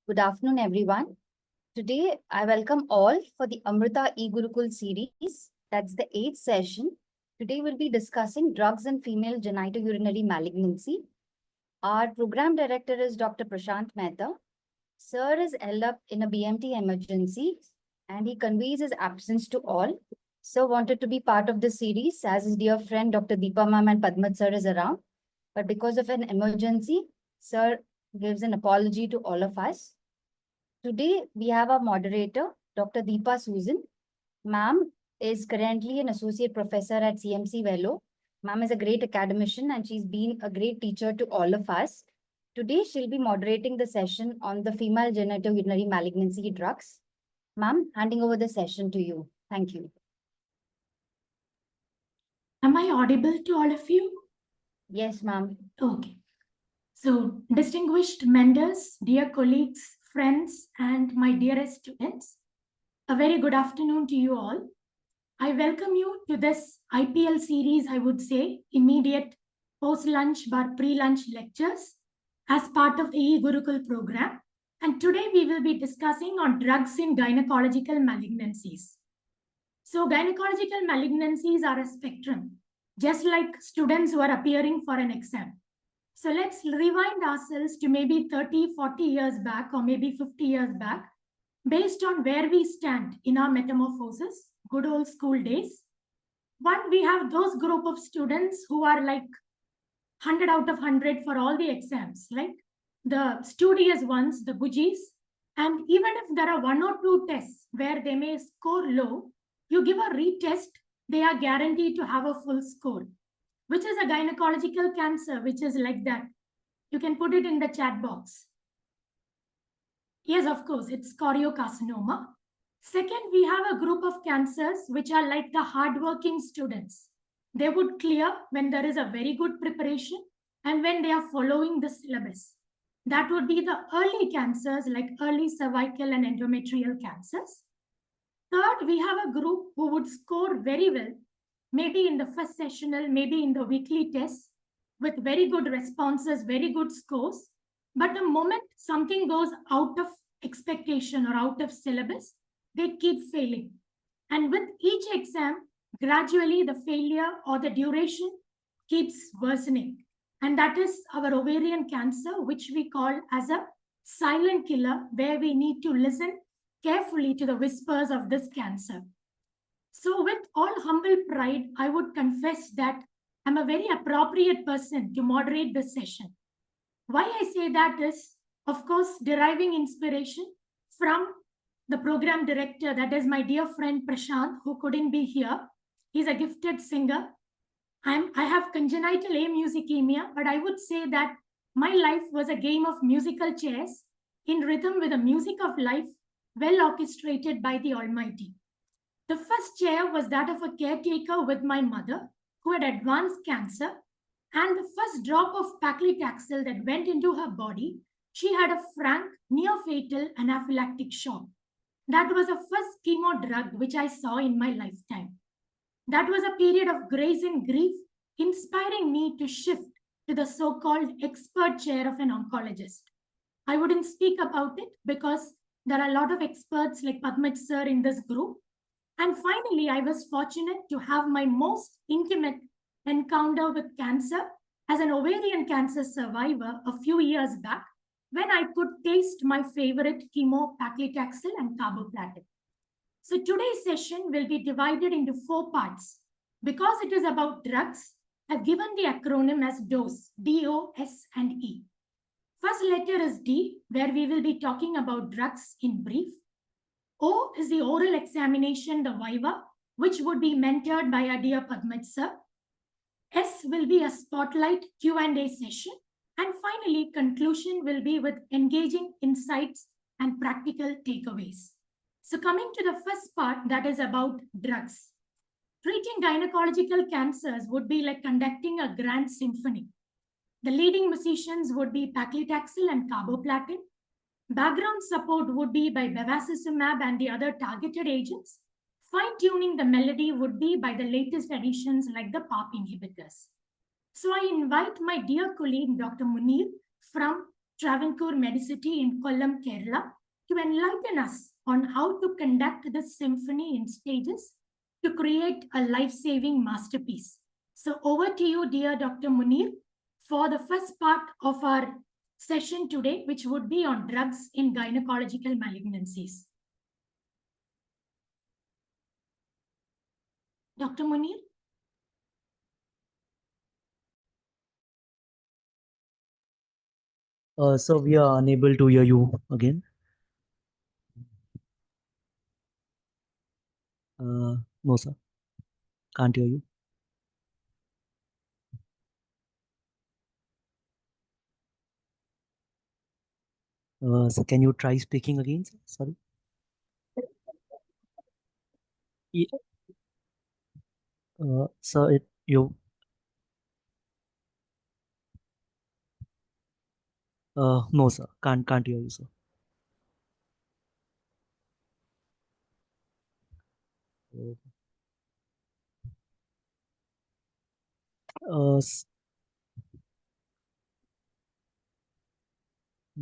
Good afternoon, everyone. Today, I welcome all for the Amrita E-Gurukul series. That's the 8th session. Today, we'll be discussing drugs and female genitourinary malignancy. Our program director is Dr. Prashant Mehta. Sir is held up in a BMT emergency and he conveys his absence to all. Sir wanted to be part of the series as his dear friend Dr. Deepa ma'am and Padmaj sir is around. But because of an emergency, Sir gives an apology to all of us. Today, we have our moderator, Dr. Deepa Susan. Ma'am is currently an associate professor at CMC Velo. Ma'am is a great academician and she's been a great teacher to all of us. Today, she'll be moderating the session on the female genitourinary malignancy drugs. Ma'am, handing over the session to you. Thank you. Am I audible to all of you? Yes, ma'am. Okay. So, distinguished members, dear colleagues, friends, and my dearest students, a very good afternoon to you all. I welcome you to this IPL series, I would say, immediate post-lunch or pre-lunch lectures as part of the E-Gurukul program. And today we will be discussing on drugs in gynecological malignancies. So gynecological malignancies are a spectrum, just like students who are appearing for an exam. So let's rewind ourselves to maybe 30, 40 years back or maybe 50 years back, based on where we stand in our metamorphosis, good old school days. One, we have those group of students who are like 100 out of 100 for all the exams, like the studious ones, the bujis. And even if there are one or two tests where they may score low, you give a retest, they are guaranteed to have a full score, which is a gynecological cancer, which is like that. You can put it in the chat box. Yes, of course, it's choriocarcinoma. Second, we have a group of cancers which are like the hardworking students. They would clear when there is a very good preparation and when they are following the syllabus. That would be the early cancers like early cervical and endometrial cancers. Third, we have a group who would score very well, maybe in the first sessional, maybe in the weekly tests, with very good responses, very good scores. But the moment something goes out of expectation or out of syllabus, they keep failing. And with each exam, gradually the failure or the duration keeps worsening. And that is our ovarian cancer, which we call as a silent killer, where we need to listen carefully to the whispers of this cancer. So with all humble pride, I would confess that I'm a very appropriate person to moderate this session. Why I say that is, of course, deriving inspiration from the program director, that is my dear friend Prashant, who couldn't be here. He's a gifted singer. I have congenital amusicemia, but I would say that my life was a game of musical chairs in rhythm with the music of life, well orchestrated by the Almighty. The first chair was that of a caretaker with my mother, who had advanced cancer, and the first drop of paclitaxel that went into her body, she had a frank, near-fatal anaphylactic shock. That was the first chemo drug which I saw in my lifetime. That was a period of grace and grief, inspiring me to shift to the so-called expert chair of an oncologist. I wouldn't speak about it because there are a lot of experts like Padmaj sir in this group. And finally, I was fortunate to have my most intimate encounter with cancer as an ovarian cancer survivor a few years back, when I could taste my favorite chemo, paclitaxel and carboplatin. So today's session will be divided into 4 parts. Because it is about drugs, I've given the acronym as DOSE, D-O, S and E. First letter is D, where we will be talking about drugs in brief. O is the oral examination, the viva, which would be mentored by our dear Padmaj sir. S will be a spotlight Q&A session. And finally, conclusion will be with engaging insights and practical takeaways. So coming to the first part, that is about drugs. Treating gynecological cancers would be like conducting a grand symphony. The leading musicians would be paclitaxel and carboplatin. Background support would be by bevacizumab and the other targeted agents. Fine-tuning the melody would be by the latest additions like the PARP inhibitors. So I invite my dear colleague, Dr. Muneer from Travancore Medicity in Kollam, Kerala, to enlighten us on how to conduct this symphony in stages to create a life-saving masterpiece. So over to you, dear Dr. Muneer, for the first part of our session today, which would be on drugs in gynecological malignancies. Dr. Muneer? So we are unable to hear you again. No, sir. Can't hear you. So can you try speaking again, sir? Sorry. Sir, you. No, sir. Can't hear you, sir.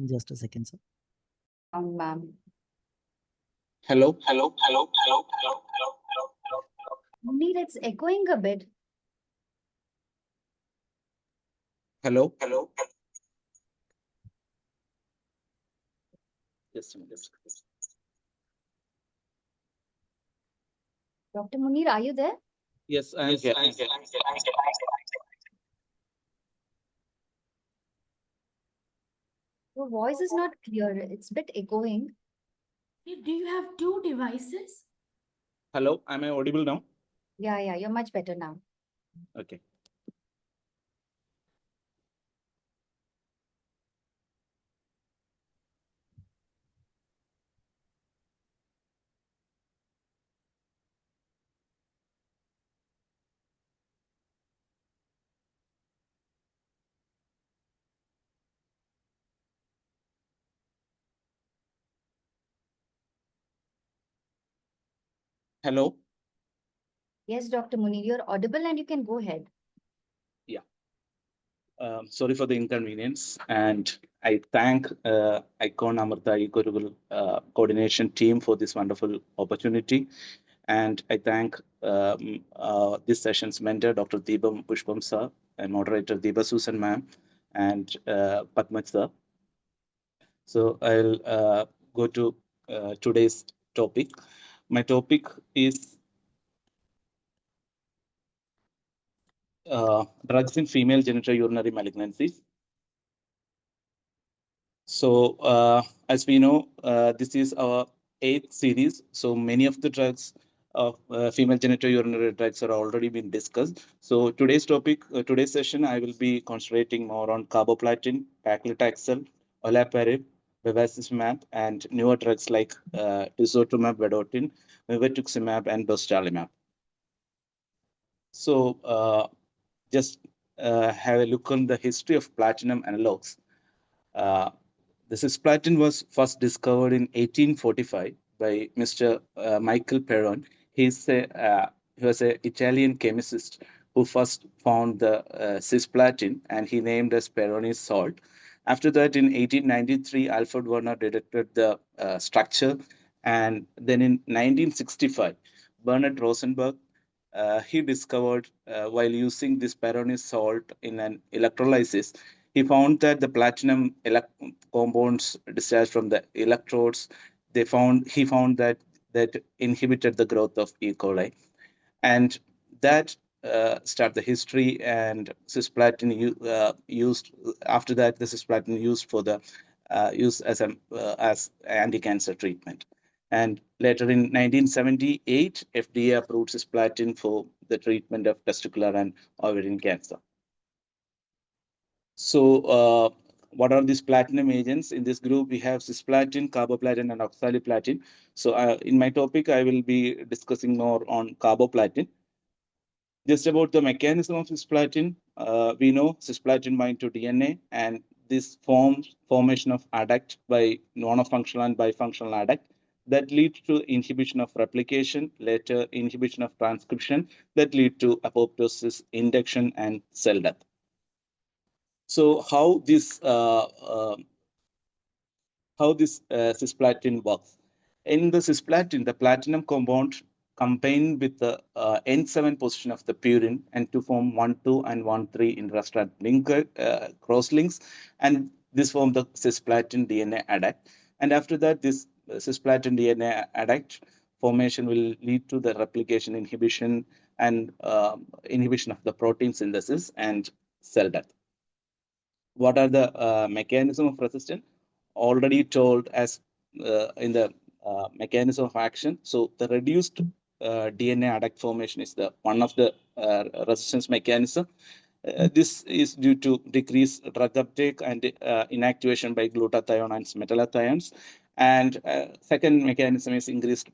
Just a second, sir. Ma'am. Hello. Muneer, it's echoing a bit. Hello. Yes. Dr. Muneer, are you there? Yes, I'm here. Your voice is not clear. It's a bit echoing. Do you have two devices? Hello. Am I audible now? Yeah, you're much better now. Okay. Hello. Yes, Dr. Muneer, you're audible and you can go ahead. Yeah. Sorry for the inconvenience, and I thank Icon Amrita E-Gurukul coordination team for this wonderful opportunity, and I thank this session's mentor, Dr. Deepam Pushpam sir, and moderator Deepa Susan ma'am, and Padmaj sir. So I'll go to today's topic. My topic is drugs in female genitourinary malignancies. So as we know, this is our 8th series. So many of the drugs of female genitourinary drugs are already been discussed. So today's topic, today's session, I will be concentrating more on carboplatin, paclitaxel, olaparib, bevacizumab, and newer drugs like tisotumab vedotin, mirvetuximab, and dostarlimab. So just have a look on the history of platinum analogs. The cisplatin was first discovered in 1845 by Mr. Michael Perron. He was an Italian chemist who first found the cisplatin, and he named as Perroni's salt. After that, in 1893, Alfred Werner detected the structure, and then in 1965, Bernard Rosenberg he discovered while using this Perroni's salt in an electrolysis, he found that the platinum compounds discharged from the electrodes, he found that inhibited the growth of E. coli, and that start the history. And cisplatin used after that. The cisplatin used for the use as anti-cancer treatment. And later in 1978, FDA approved cisplatin for the treatment of testicular and ovarian cancer. So, what are these platinum agents? In this group, we have cisplatin, carboplatin, and oxaliplatin. So, in my topic, I will be discussing more on carboplatin. Just about the mechanism of cisplatin, we know cisplatin binds to DNA, and this formation of adduct by monofunctional and bifunctional adduct that leads to inhibition of replication, later inhibition of transcription that lead to apoptosis, induction, and cell death. So how this how this cisplatin works. In the cisplatin, the platinum compound combined with the N7 position of the purine and to form 1,2 and 1,3 intrastrand link cross links, and this form the cisplatin DNA adduct. And after that, this cisplatin DNA adduct formation will lead to the replication inhibition and inhibition of the protein synthesis and cell death. What are the mechanism of resistance? Already told as in the mechanism of action. So the reduced DNA adduct formation is the one of the resistance mechanism. This is due to decreased drug uptake and inactivation by glutathione and metallathions. And second mechanism is increased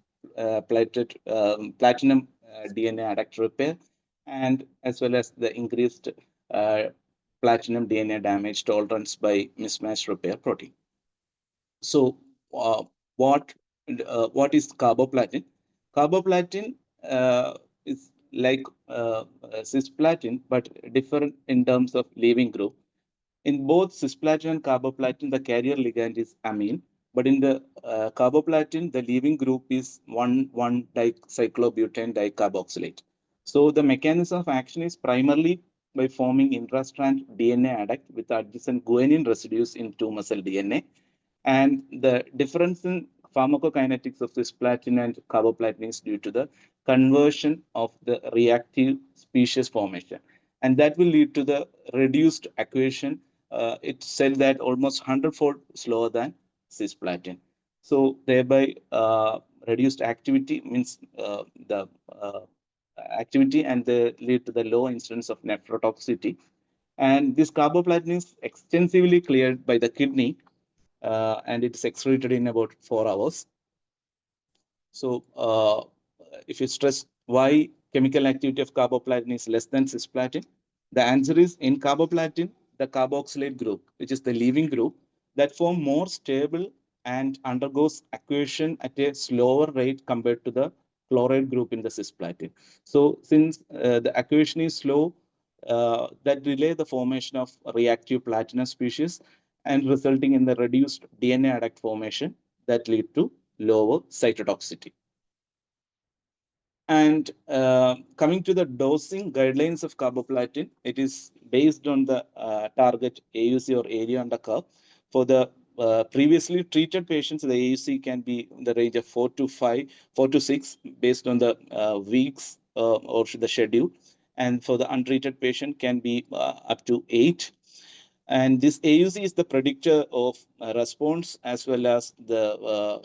platinum DNA adduct repair, and as well as the increased platinum DNA damage tolerance by mismatched repair protein. So, what is carboplatin? Carboplatin is like cisplatin, but different in terms of leaving group. In both cisplatin and carboplatin, the carrier ligand is amine, but in the carboplatin, the leaving group is 1,1-dicyclobutane dicarboxylate. So the mechanism of action is primarily by forming intrastrand DNA adduct with adjacent guanine residues in tumor cell DNA. And the difference in pharmacokinetics of cisplatin and carboplatin is due to the conversion of the reactive species formation. And that will lead to the reduced acquisition. It's said that almost 100-fold slower than cisplatin. So thereby reduced activity means the activity and the lead to the low incidence of nephrotoxicity. And this carboplatin is extensively cleared by the kidney and it's excreted in about 4 hours. So if you stress why chemical activity of carboplatin is less than cisplatin, the answer is in carboplatin, the carboxylate group, which is the leaving group, that form more stable and undergoes acquisition at a slower rate compared to the chloride group in the cisplatin. So since the acquisition is slow, that delay the formation of reactive platinum species and resulting in the reduced DNA adduct formation that lead to lower cytotoxicity. And coming to the dosing guidelines of carboplatin, it is based on the target AUC or area under curve. For the previously treated patients, the AUC can be in the range of 4 to 6 based on the weeks or the schedule. And for the untreated patient can be up to 8. And this AUC is the predictor of response as well as the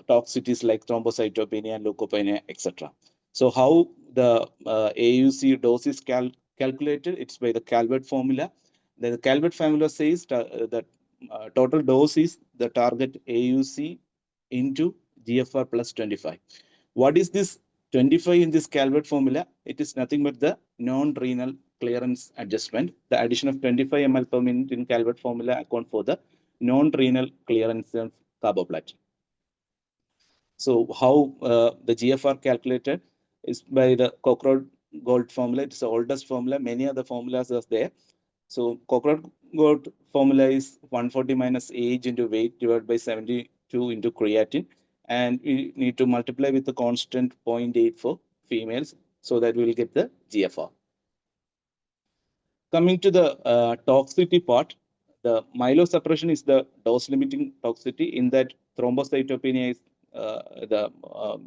toxicities like thrombocytopenia, leukopenia, etc. So how the AUC dose is calculated? It's by the Calvert formula. The Calvert formula says that total dose is the target AUC into GFR plus 25. What is this 25 in this Calvert formula? It is nothing but the non-renal clearance adjustment. The addition of 25 ml per minute in Calvert formula account for the non-renal clearance of carboplatin. So how the GFR calculated is by the Cochrane Gold formula. It's the oldest formula. Many other formulas are there. So Cochrane Gold formula is 140 minus age into weight divided by 72 into creatine. And we need to multiply with the constant 0.8 for females so that we will get the GFR. Coming to the toxicity part, the myelosuppression is the dose-limiting toxicity in that thrombocytopenia is the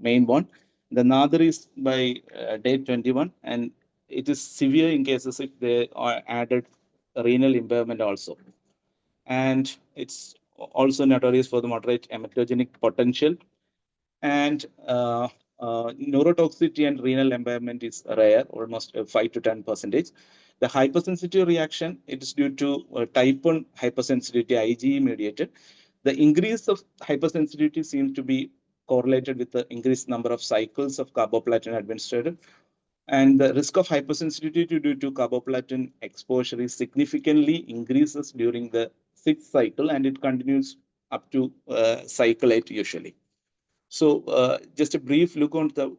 main one. The another is by day 21, and it is severe in cases if they are added renal impairment also. And it's also notorious for the moderate hematogenic potential. And neurotoxicity and renal impairment is rare, almost 5 to 10%. The hypersensitivity reaction, it is due to type 1 hypersensitivity, IgE mediated. The increase of hypersensitivity seems to be correlated with the increased number of cycles of carboplatin administered. And the risk of hypersensitivity due to carboplatin exposure is significantly increases during the 6th cycle, and it continues up to cycle 8 usually. So just a brief look on the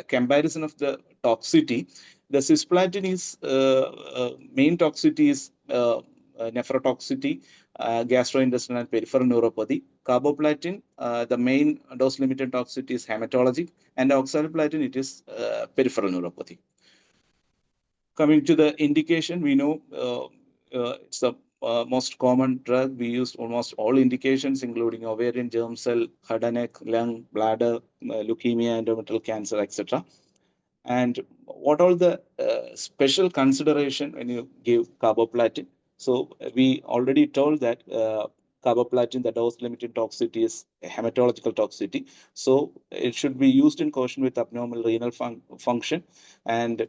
comparison of the toxicity. The cisplatin is main toxicity is nephrotoxicity, gastrointestinal and peripheral neuropathy. Carboplatin, the main dose-limiting toxicity is hematologic, and oxaliplatin, it is peripheral neuropathy. Coming to the indication, we know it's the most common drug. We use almost all indications, including ovarian, germ cell, head and neck, lung, bladder, leukemia, endometrial cancer, etc. And what all the special consideration when you give carboplatin? So we already told that carboplatin, the dose-limiting toxicity is a hematological toxicity. So it should be used in caution with abnormal renal function, and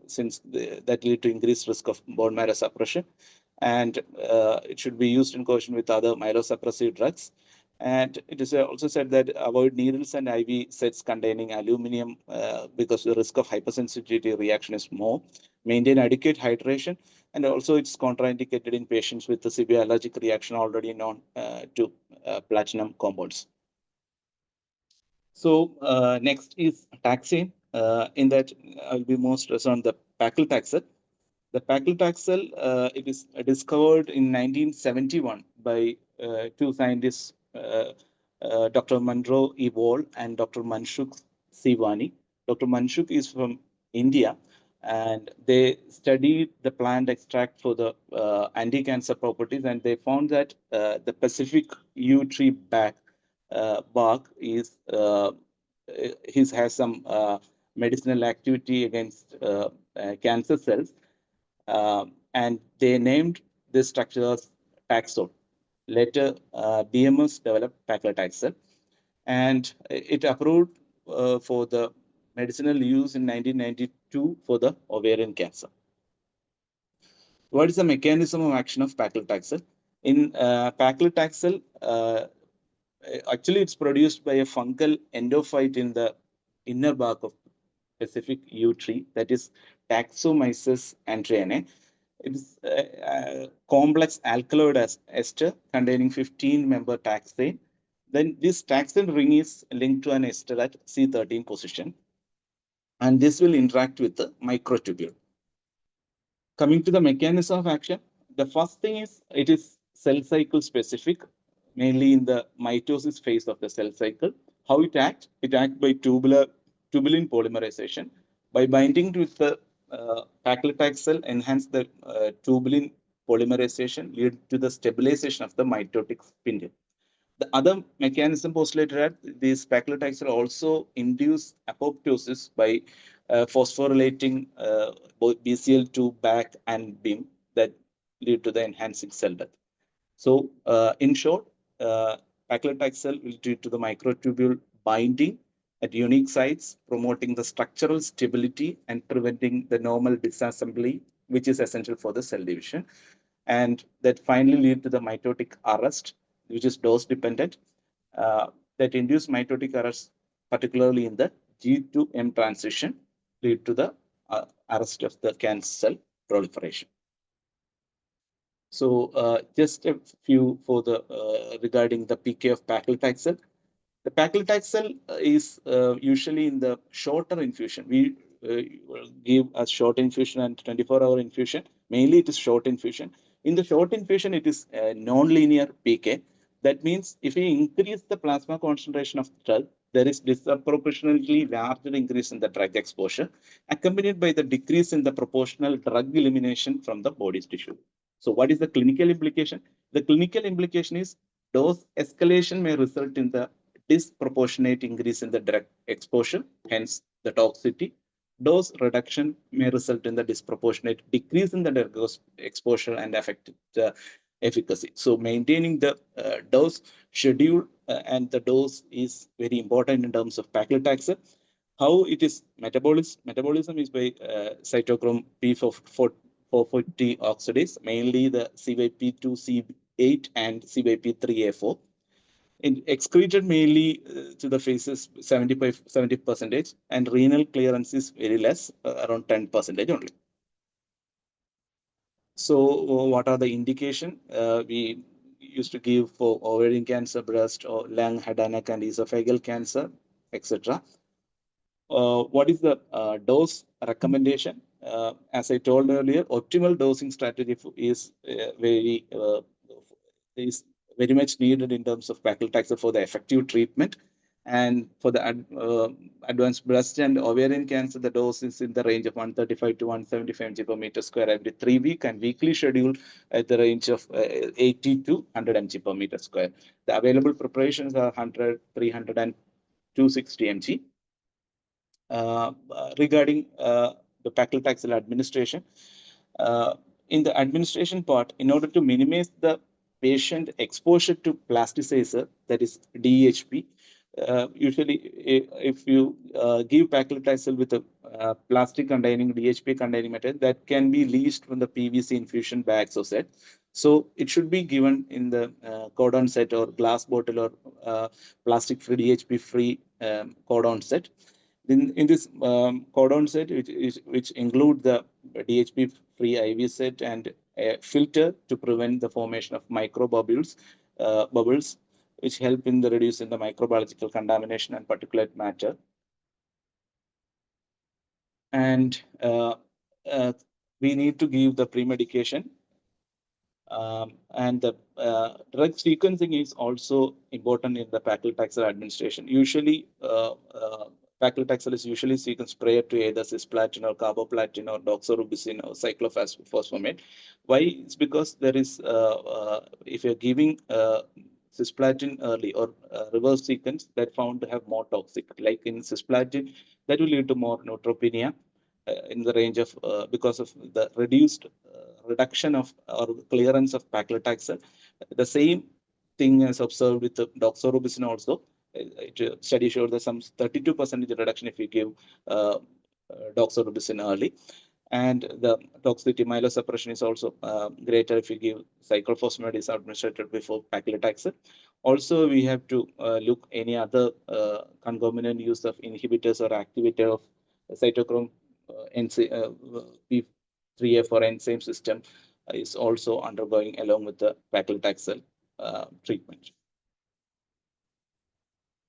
since that lead to increased risk of bone marrow suppression, and it should be used in caution with other myelosuppressive drugs. And it is also said that avoid needles and IV sets containing aluminum because the risk of hypersensitivity reaction is more. Maintain adequate hydration, and also it's contraindicated in patients with a severe allergic reaction already known to platinum compounds. So next is taxane. In that, I'll be more stressed on the paclitaxel. The paclitaxel, it is discovered in 1971 by two scientists, Dr. Munro E. Wall and Dr. Manshuk Sivani. Dr. Manshuk is from India, and they studied the plant extract for the anti-cancer properties, and they found that the Pacific yew tree bark is has some medicinal activity against cancer cells, and they named this structure as Taxol. Later, BMS developed paclitaxel, and it approved for the medicinal use in 1992 for the ovarian cancer. What is the mechanism of action of paclitaxel? In paclitaxel, actually it's produced by a fungal endophyte in the inner bark of Pacific yew tree, that is Taxomyces andraeanae. It is a complex alkaloid ester containing 15-member taxane. Then this taxane ring is linked to an ester at C13 position, and this will interact with the microtubule. Coming to the mechanism of action, the first thing is it is cell cycle specific, mainly in the mitosis phase of the cell cycle. How it acts? It acts by tubulin polymerization. By binding with the paclitaxel, enhance the tubulin polymerization, lead to the stabilization of the mitotic spindle. The other mechanism postulated that these paclitaxel also induce apoptosis by phosphorylating both BCL2 back and BIM that lead to the enhancing cell death. So in short, paclitaxel will lead to the microtubule binding at unique sites, promoting the structural stability and preventing the normal disassembly, which is essential for the cell division. And that finally lead to the mitotic arrest, which is dose dependent, that induce mitotic arrest, particularly in the G to M transition, lead to the arrest of the cancer cell proliferation. So just a few for the regarding the PK of paclitaxel. The paclitaxel is usually in the shorter infusion. We give a short infusion and 24-hour infusion. Mainly it is short infusion. In the short infusion, it is non-linear PK. That means if we increase the plasma concentration of the drug, there is disproportionately larger increase in the drug exposure, accompanied by the decrease in the proportional drug elimination from the body's tissue. So what is the clinical implication? The clinical implication is dose escalation may result in the disproportionate increase in the drug exposure, hence the toxicity. Dose reduction may result in the disproportionate decrease in the drug exposure and affect the efficacy. So maintaining the dose schedule and the dose is very important in terms of paclitaxel. How it is metabolism is by cytochrome P440 oxidase, mainly the CYP2C8 and CYP3A4. Excreted mainly to the faces 70%, and renal clearance is very less, around 10% only. So what are the indication we used to give for ovarian cancer, breast or lung, head and neck, and esophageal cancer, etc. What is the dose recommendation? As I told earlier, optimal dosing strategy is very is very much needed in terms of paclitaxel for the effective treatment. And for the advanced breast and ovarian cancer, the dose is in the range of 135 to 175 mg per meter square every 3 weeks, and weekly schedule at the range of 80 to 100 mg per meter square. The available preparations are 100, 300, and 260 mg. Regarding the paclitaxel administration, in the administration part, in order to minimize the patient exposure to plasticizer, that is DHP, usually if you give paclitaxel with a plastic containing DHP containing material, that can be leached from the PVC infusion bags or set. So it should be given in the cordon set or glass bottle or plastic free DHP free cordon set. In this cordon set, which include the DHP free IV set and a filter to prevent the formation of micro bubbles, which help in the reducing the microbiological contamination and particulate matter. And we need to give the pre-medication. And the drug sequencing is also important in the paclitaxel administration. Usually, paclitaxel is usually sequenced prior to either cisplatin or carboplatin or doxorubicin or cyclophosphamide. Why? It's because there is, if you're giving cisplatin early or reverse sequence, that found to have more toxic. Like in cisplatin, that will lead to more neutropenia in the range of because of the reduction of or clearance of paclitaxel. The same thing is observed with the doxorubicin also. Study showed that some 32% reduction if you give doxorubicin early. And the toxicity myelosuppression is also greater if you give cyclophosphamide is administered before paclitaxel. Also, we have to look any other concomitant use of inhibitors or activator of cytochrome P3F or enzyme system is also undergoing along with the paclitaxel treatment.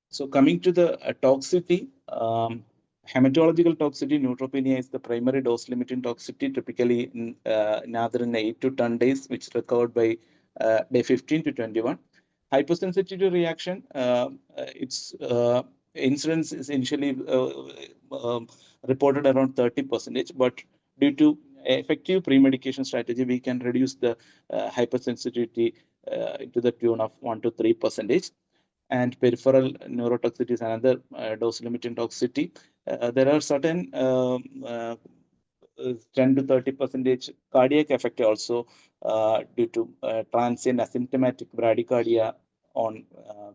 So coming to the toxicity, hematological toxicity, neutropenia is the primary dose-limiting toxicity, typically in another 8 to 10 days, which recovered by day 15 to 21. Hypersensitivity reaction, its incidence is initially reported around 30%, but due to effective pre-medication strategy, we can reduce the hypersensitivity to the tune of 1 to 3%. And peripheral neurotoxicity is another dose-limiting toxicity. There are certain 10 to 30% cardiac effect also due to transient asymptomatic bradycardia on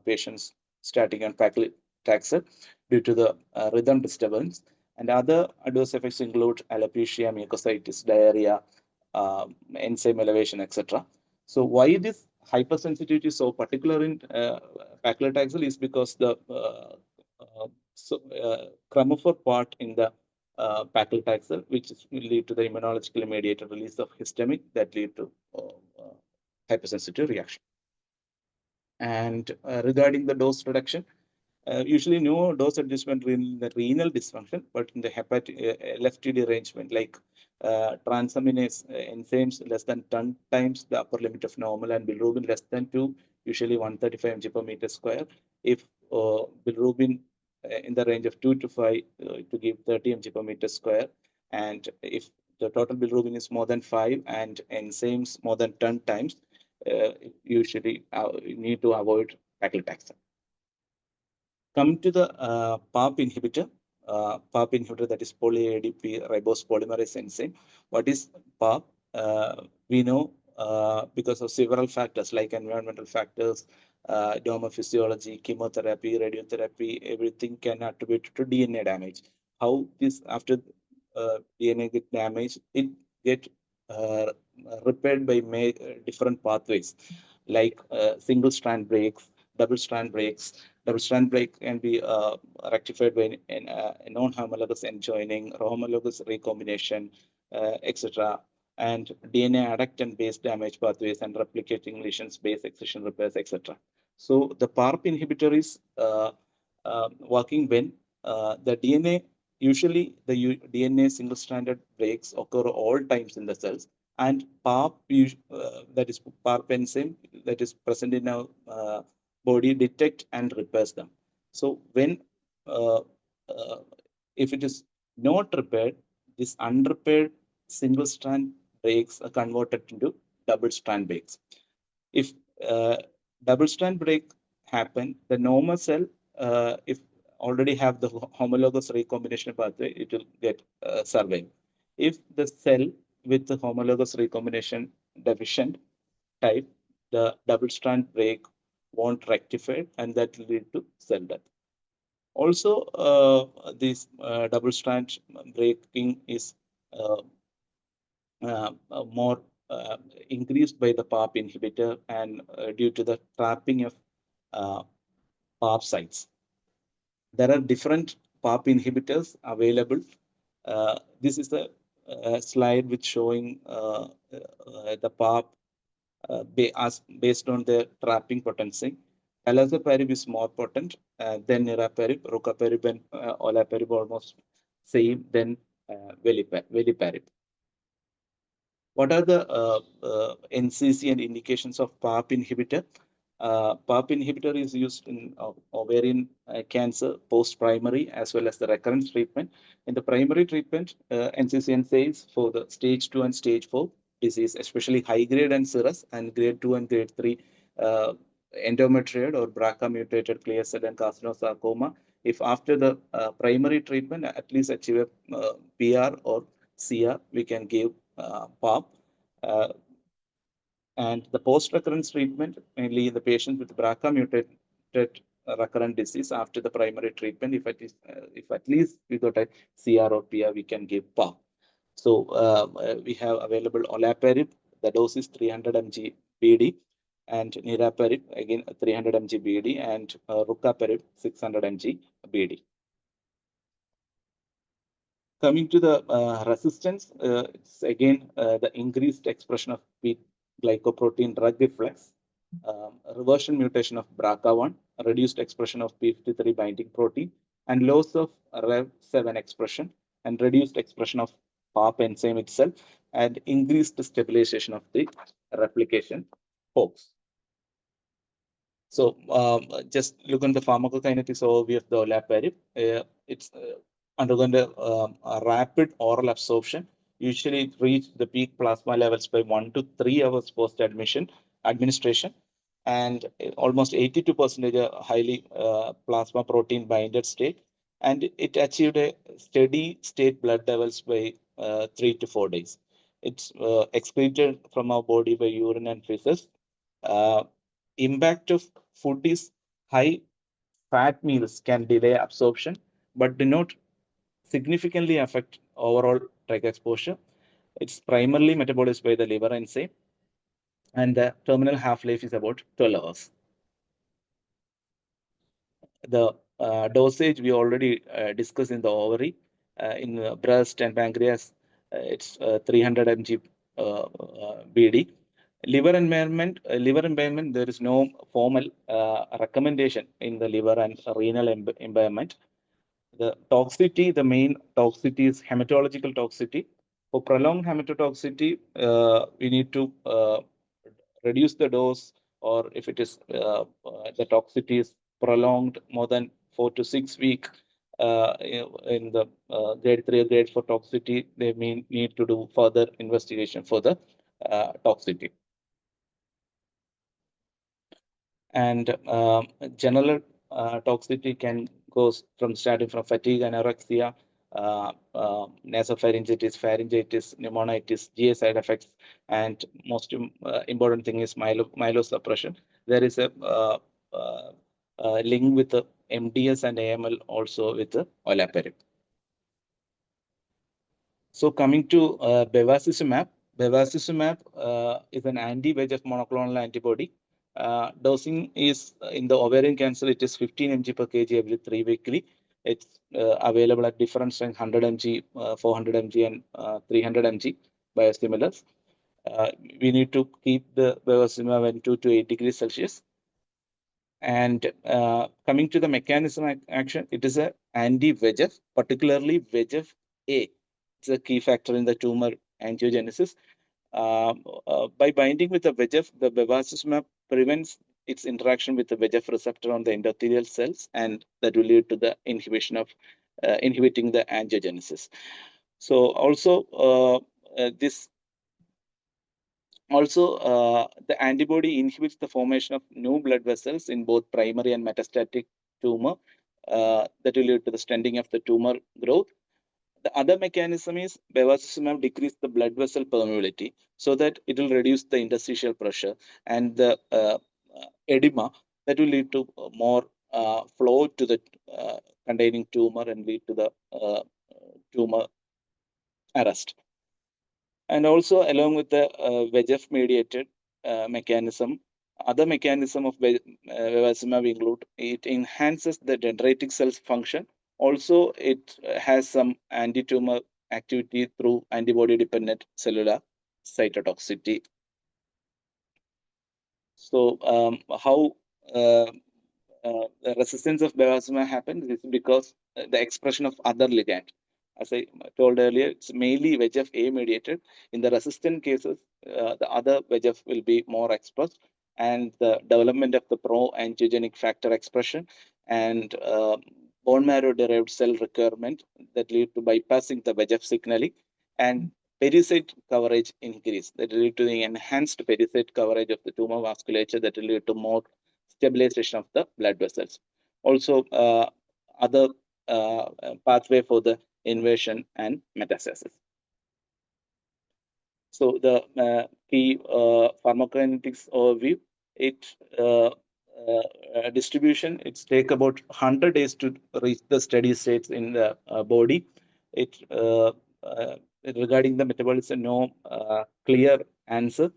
patients starting on paclitaxel due to the rhythm disturbance. And other adverse effects include alopecia, mucositis, diarrhea, enzyme elevation, etc. So why this hypersensitivity is so particular in paclitaxel is because the chromophore part in the paclitaxel, which will lead to the immunologically mediated release of histamine that lead to hypersensitive reaction. And regarding the dose reduction, usually no dose adjustment in the renal dysfunction, but in the LFT derangement, like transaminase enzymes less than 10 times the upper limit of normal and bilirubin less than 2, usually 135 mg per meter square. If bilirubin in the range of 2 to 5 to give 30 mg per meter square, and if the total bilirubin is more than 5 and enzymes more than 10 times, usually you need to avoid paclitaxel. Come to the PARP inhibitor. PARP inhibitor, that is poly-ADP ribose polymerase enzyme. What is PARP? We know because of several factors like environmental factors, normal physiology, chemotherapy, radiotherapy, everything can attribute to DNA damage. How this after DNA get damaged, it get repaired by different pathways like single strand breaks, double strand breaks. Double strand break can be rectified by non-homologous end joining, homologous recombination, etc. And DNA adductant based damage pathways and replicating lesions based excision repairs, etc. So the PARP inhibitor is working when the DNA, usually the DNA single stranded breaks occur all times in the cells and PARP, that is PARP enzyme that is present in our body, detect and repairs them. So when uh, uh, if it is not repaired, this unrepaired single strand breaks are converted into double strand breaks. If double strand break happen, the normal cell, if already have the homologous recombination pathway, it will get survive. If the cell with the homologous recombination deficient type, the double strand break won't rectify, and that will lead to cell death. Also, this double strand breaking is uh, more increased by the PARP inhibitor and due to the trapping of PARP sites. There are different PARP inhibitors available. This is the slide which showing the PARP based on the trapping potency. Alazaparib is more potent than niraparib, rucaparib and olaparib almost same, then veliparib. What are the NCC and indications of PARP inhibitor? PARP inhibitor is used in ovarian cancer post-primary as well as the recurrence treatment. In the primary treatment, NCCN says for the stage 2 and stage 4 disease, especially high grade and serous, and grade 2 and grade 3 endometrioid or BRCA mutated clear cell and carcinosarcoma. If after the primary treatment at least achieve a PR or CR, we can give PARP. And the post-recurrence treatment, mainly in the patients with BRCA mutated recurrent disease after the primary treatment, if at least we got a CR or PR, we can give PARP. So we have available olaparib. The dose is 300 mg BD, and niraparib again 300 mg BD, and rucaparib 600 mg BD. Coming to the resistance, it's again the increased expression of glycoprotein drug reflex, reversion mutation of BRCA1, reduced expression of p53 binding protein, and loss of Rev7 expression, and reduced expression of PARP enzyme itself, and increased stabilization of the replication forks. So just look on the pharmacokinetics overview of the olaparib. It's undergone a rapid oral absorption. Usually it reached the peak plasma levels by 1 to 3 hours post administration, and almost 82% highly plasma protein binded state, and it achieved a steady state blood levels by 3 to 4 days. It's excreted from our body by urine and feces. Impact of food is high fat meals can delay absorption, but do not significantly affect overall drug exposure. It's primarily metabolized by the liver enzyme, and the terminal half-life is about 12 hours. The dosage we already discussed in the ovary, in the breast and pancreas, it's 300 mg BD. Liver impairment, there is no formal recommendation in the liver and renal impairment. The toxicity, the main toxicity is hematological toxicity. For prolonged hematotoxicity, we need to reduce the dose, or if it is the toxicity is prolonged more than 4 to 6 weeks in the grade 3 or grade 4 toxicity, they may need to do further investigation for the toxicity. And general toxicity can go from starting from fatigue, anorexia, nasopharyngitis, pharyngitis, pneumonitis, GI side effects, and most important thing is myelosuppression. There is a link with the MDS and AML also with the olaparib. So coming to bevacizumab, is an anti-VEGF monoclonal antibody. Dosing is in the ovarian cancer, it is 15 mg per kg every 3 weekly. It's available at different strength, 100 mg, 400 mg, and 300 mg biosimilars. We need to keep the bevacizumab at 2 to 8 degrees Celsius. And coming to the mechanism of action, it is an anti-VEGF, particularly VEGF A. It's a key factor in the tumor angiogenesis. By binding with the VEGF, the bevacizumab prevents its interaction with the VEGF receptor on the endothelial cells, and that will lead to the inhibition of inhibiting the angiogenesis. So this the antibody inhibits the formation of new blood vessels in both primary and metastatic tumor. That will lead to the stenting of the tumor growth. The other mechanism is bevacizumab decrease the blood vessel permeability so that it will reduce the interstitial pressure and the edema that will lead to more flow to the containing tumor and lead to the tumor arrest. And also along with the VEGF mediated mechanism, other mechanism of bevacizumab include it enhances the dendritic cells function. Also, it has some anti-tumor activity through antibody-dependent cellular cytotoxicity. So, how the resistance of bevacizumab happens is because the expression of other ligand. As I told earlier, it's mainly VEGF-A mediated. In the resistant cases, the other VEGF will be more expressed, and the development of the pro-angiogenic factor expression and bone marrow-derived cell requirement that lead to bypassing the VEGF signaling, and pericyte coverage increase that lead to the enhanced pericyte coverage of the tumor vasculature that will lead to more stabilization of the blood vessels. Also, other pathway for the invasion and metastasis. So the key pharmacokinetics overview, it distribution, it's take about 100 days to reach the steady states in the body. It regarding the metabolism, no clear answer.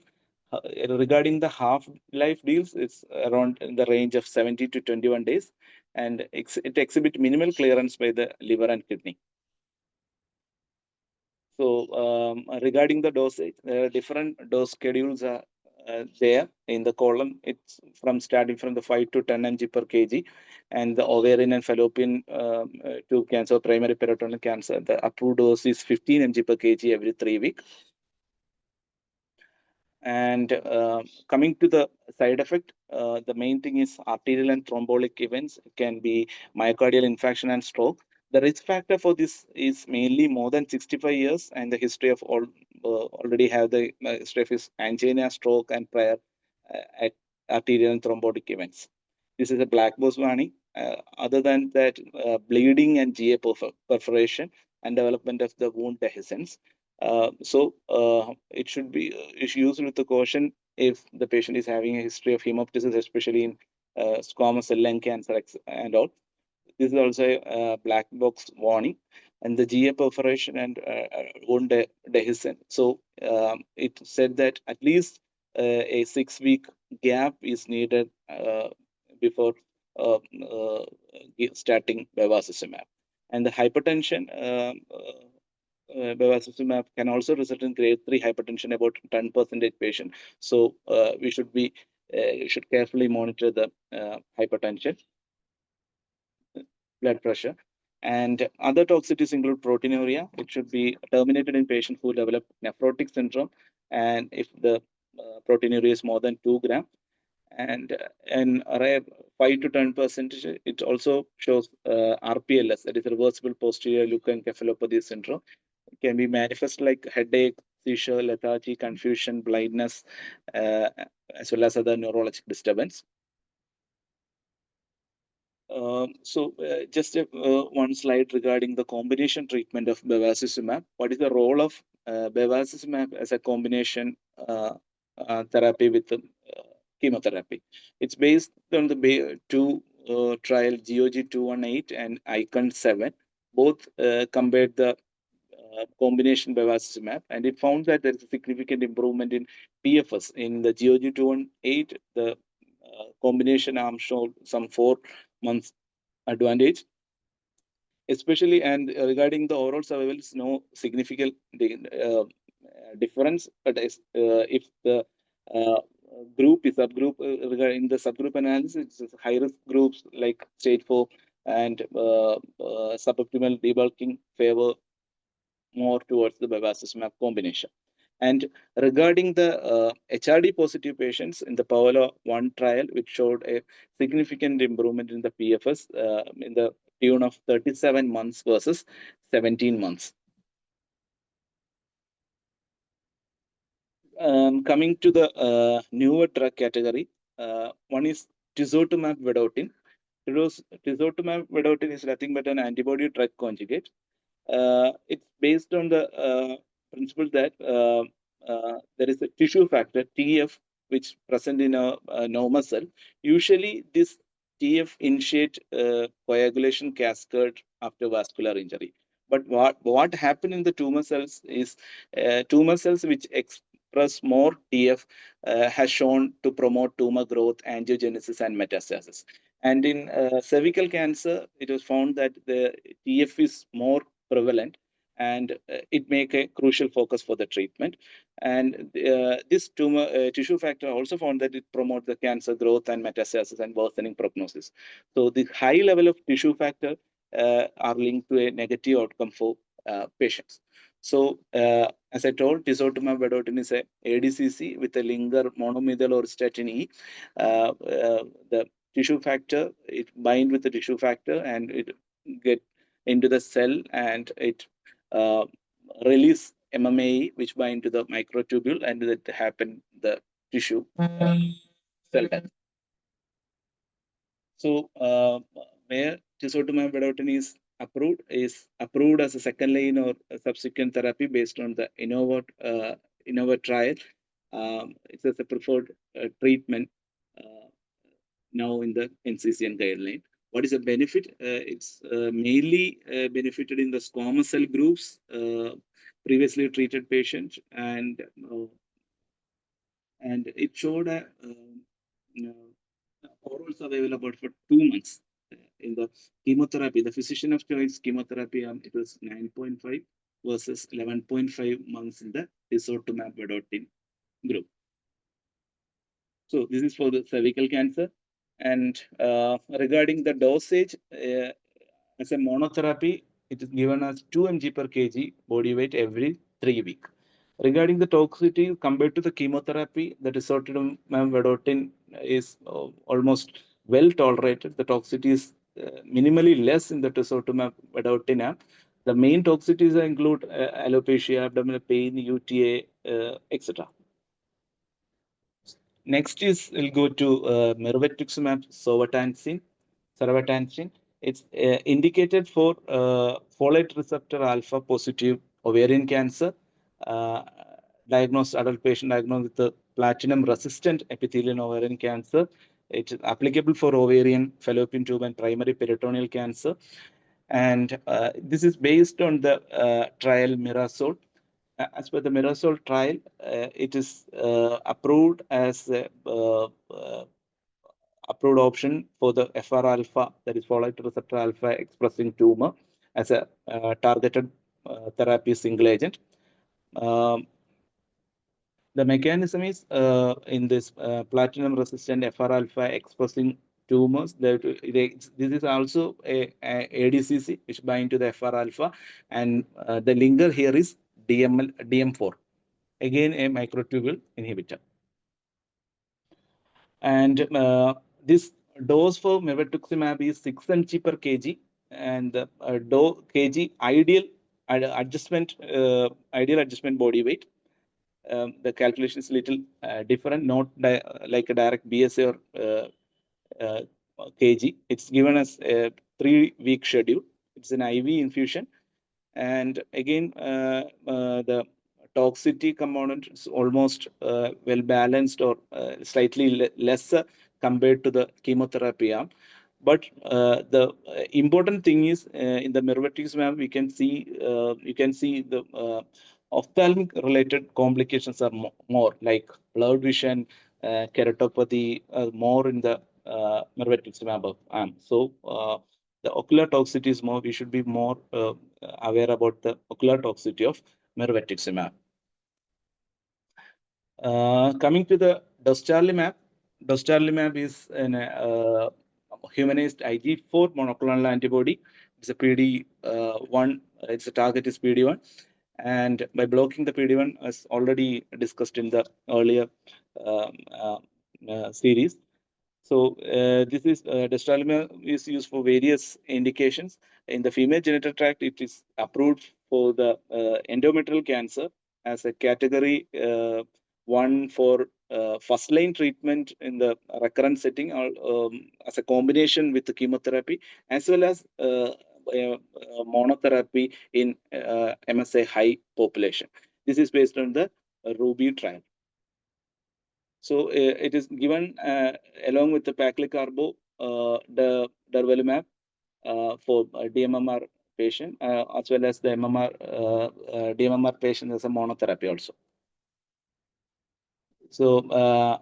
Regarding the half-life deals, it's around in the range of 70 to 21 days, and it exhibits minimal clearance by the liver and kidney. So regarding the dosage, different dose schedules are there in the column. It's from starting from the 5 to 10 mg per kg, and the ovarian and fallopian tube cancer, primary peritoneal cancer, the approved dose is 15 mg per kg every 3 weeks. And coming to the side effect, the main thing is arterial and thrombotic events. It can be myocardial infarction and stroke. The risk factor for this is mainly more than 65 years, and the history of all already have the history of his angina, stroke, and prior arterial and thrombotic events. This is a black box warning. Other than that, bleeding and GA perforation and development of the wound dehiscence. It should be it's used with the caution if the patient is having a history of hemoptysis, especially in squamous cell lung cancer and all. This is also a black box warning, and the GA perforation and wound dehiscence. So it said that at least a 6-week gap is needed before starting bevacizumab. And the hypertension, bevacizumab can also result in grade 3 hypertension about 10% patient. So we should carefully monitor the hypertension, blood pressure. And other toxicities include proteinuria. It should be terminated in patients who develop nephrotic syndrome, and if the proteinuria is more than 2 grams. And in rare 5 to 10%, it also shows RPLS, that is reversible posterior leukoencephalopathy syndrome. It can be manifest like headache, seizure, lethargy, confusion, blindness, as well as other neurologic disturbance. Just one slide regarding the combination treatment of bevacizumab. What is the role of bevacizumab as a combination therapy with chemotherapy? It's based on the two trial GOG 218 and ICON 7. Both compared the combination bevacizumab, and it found that there is a significant improvement in PFS. In the GOG 218, the combination arm showed some 4 months advantage, especially, and regarding the overall survival, is no significant difference. But if the group is subgroup, regarding the subgroup analysis, it's high risk groups like stage 4 and suboptimal debulking favor more towards the bevacizumab combination. And regarding the HRD positive patients in the Paolo 1 trial, which showed a significant improvement in the PFS in the tune of 37 months versus 17 months. Coming to the newer drug category, one is tisotumab vedotin. Tisotumab vedotin is nothing but an antibody drug conjugate. It's based on the principle that there is a tissue factor, TF, which present in a normal cell. Usually, this TF initiate coagulation cascade after vascular injury. But what happened in the tumor cells is tumor cells which express more TF has shown to promote tumor growth, angiogenesis, and metastasis. And in cervical cancer, it was found that the TF is more prevalent, and it make a crucial focus for the treatment. And this tumor tissue factor also found that it promotes the cancer growth and metastasis and worsening prognosis. So the high level of tissue factor are linked to a negative outcome for patients. So as I told, tisotumab vedotin is a ADCC with a linker monomethyl or statin E. The tissue factor, it bind with the tissue factor and it get into the cell, and it release MMA, which bind to the microtubule, and that happen the tissue cell death. So where tisotumab vedotin is approved as a second line or a subsequent therapy based on the Innova trial. It's as a preferred treatment now in the NCCN guideline. What is the benefit? It's mainly benefited in the squamous cell groups, previously treated patients, and it showed a orals available for 2 months. In the chemotherapy, the physician of choice chemotherapy, it was 9.5 versus 11.5 months in the tisotumab vedotin group. So this is for the cervical cancer. And regarding the dosage, as a monotherapy, it is given as 2 mg per kg body weight every 3 weeks. Regarding the toxicity, compared to the chemotherapy, the tisotumab vedotin is almost well tolerated. The toxicity is minimally less in the tisotumab vedotin. The main toxicities include alopecia, abdominal pain, UTA, etc. Next is we'll go to mirvetuximab soravtansine. It's indicated for folate receptor alpha positive ovarian cancer, adult patient diagnosed with the platinum resistant epithelial ovarian cancer. It is applicable for ovarian, fallopian tube, and primary peritoneal cancer. And this is based on the trial Mirasol. As per the Mirasol trial, it is approved as a approved option for the FR alpha, that is folate receptor alpha expressing tumor, as a targeted therapy single agent. The mechanism is in this platinum resistant FR alpha expressing tumors. This is also a ADCC which bind to the FR alpha, and the linker here is DM4, again a microtubule inhibitor. And this dose for mirvetuximab is 6 mg per kg, and the kg ideal adjustment body weight. The calculation is little different, not like a direct BSA or kg. It's given as a 3-week schedule. It's an IV infusion, and again the toxicity component is almost well balanced or slightly lesser compared to the chemotherapy arm. But the important thing is in the mirvetuximab, you can see the ophthalmic related complications are more like blurred vision, keratopathy, more in the mirvetuximab arm. So the ocular toxicity is more. We should be more aware about the ocular toxicity of mirvetuximab. Coming to the dostarlimab is an humanized IG4 monoclonal antibody. It's a PD1. Its target is PD1, And by blocking the PD-1, as already discussed in the earlier um, series. So this is dostarlimab is used for various indications. In the female genital tract, it is approved for the endometrial cancer as a category one for first line treatment in the recurrent setting, or as a combination with the chemotherapy, as well as monotherapy in MSA high population. This is based on the Ruby trial. So it is given along with the paclitaxel, the durvalumab for DMMR patient, as well as the DMMR patient as a monotherapy also. So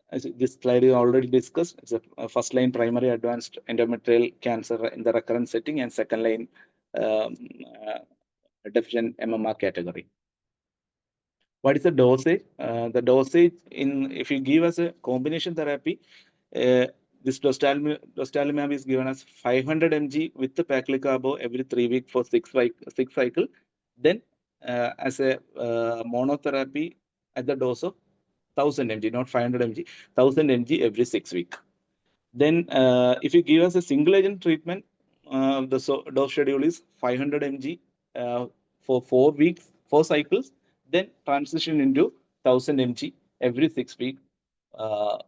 as this slide is already discussed. It's a first line primary advanced endometrial cancer in the recurrent setting, and second line deficient MMR category. What is the dosage? The dosage if you give us a combination therapy, this dostarlimab is given as 500 mg with the paclitaxel every 3 weeks for six cycle. Then as a monotherapy at the dose of 1000 mg, not 500 mg, 1000 mg every 6 weeks. Then if you give us a single agent treatment, the dose schedule is 500 mg for 4 weeks, 4 cycles, then transition into 1000 mg every 6 weeks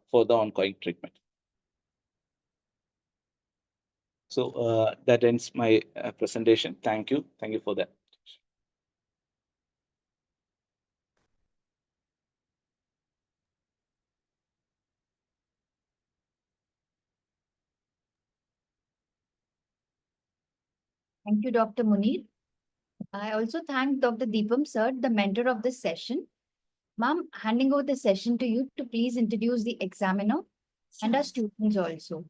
for the ongoing treatment. So that ends my presentation. Thank you. Thank you for that. Thank you, Dr. Muneer. I also thank Dr. Deepam, sir, the mentor of this session. Ma'am, handing over the session to you to please introduce the examiner and our students also.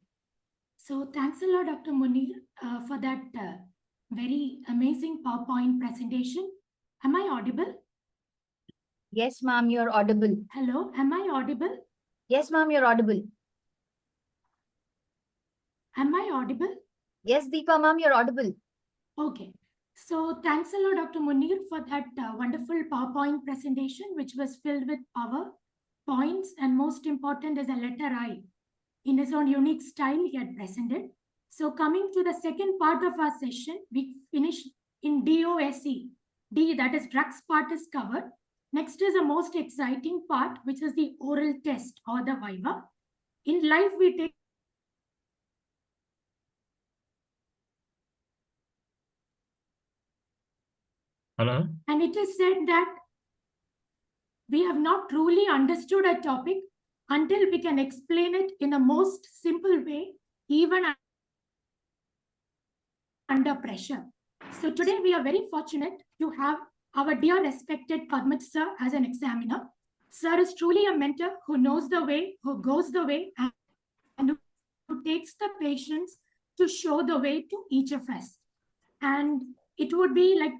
So thanks a lot, Dr. Muneer, for that very amazing PowerPoint presentation. Am I audible? Yes, ma'am, you're audible. Hello, am I audible? Yes, ma'am, you're audible. Am I audible? Yes, Deepa, ma'am, you're audible. Okay. So thanks a lot, Dr. Muneer, for that wonderful PowerPoint presentation, which was filled with power, points, and most important is a letter I. In his own unique style, he had presented. So coming to the second part of our session, we finished in DOSE. D, that is drugs part, is covered. Next is the most exciting part, which is the oral test or the viva. In life, we take Hello? and it is said that we have not truly understood a topic until we can explain it in a most simple way, even under pressure. So today we are very fortunate to have our dear respected Padmaj sir as an examiner. Sir is truly a mentor who knows the way, who goes the way, and who takes the patients to show the way to each of us. And it would be like,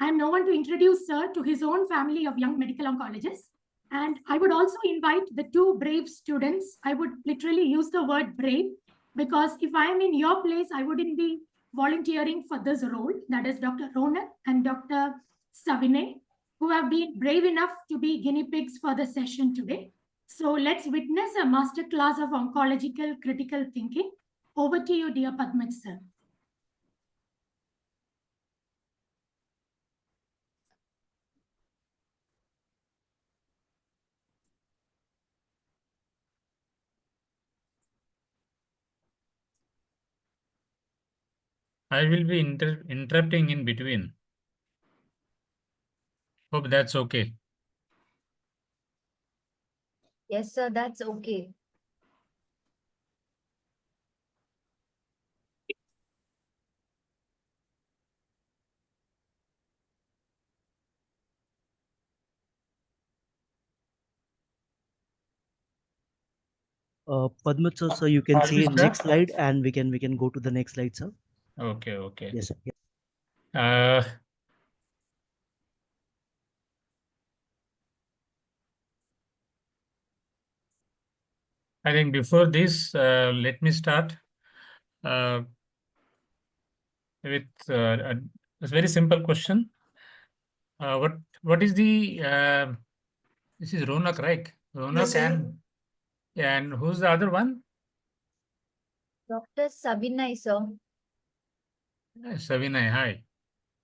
I'm no one to introduce sir to his own family of young medical oncologists. And I would also invite the two brave students. I would literally use the word brave because if I am in your place, I wouldn't be volunteering for this role. That is Dr. Ronak and Dr. Savinay, who have been brave enough to be guinea pigs for the session today. So let's witness a masterclass of oncological critical thinking. Over to you, dear Padmaj sir. I will be interrupting in between. Hope that's okay. Yes, sir, that's okay. Padmaj sir, so you can Pardon, see sir? next slide, and we can go to the next slide, sir. Okay, okay. Yes, sir. I think before this, let me start with a very simple question. what is the this is Ronak, right? Ronak sir. and who's the other one? Dr. Savinay, sir. Savinay, hi.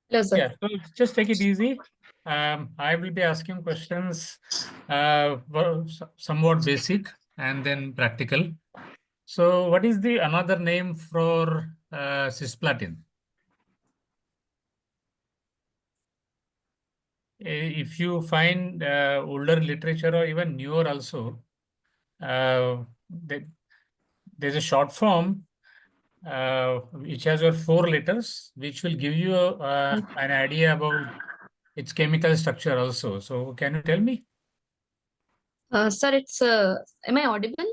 Hello, sir. Yeah, so just take it easy. I will be asking questions somewhat basic and then practical. So what is the another name for cisplatin? If you find older literature or even newer also, uh, there- there's a short form which has your 4 letters, which will give you an idea about its chemical structure also. So can you tell me? Sir, am I audible?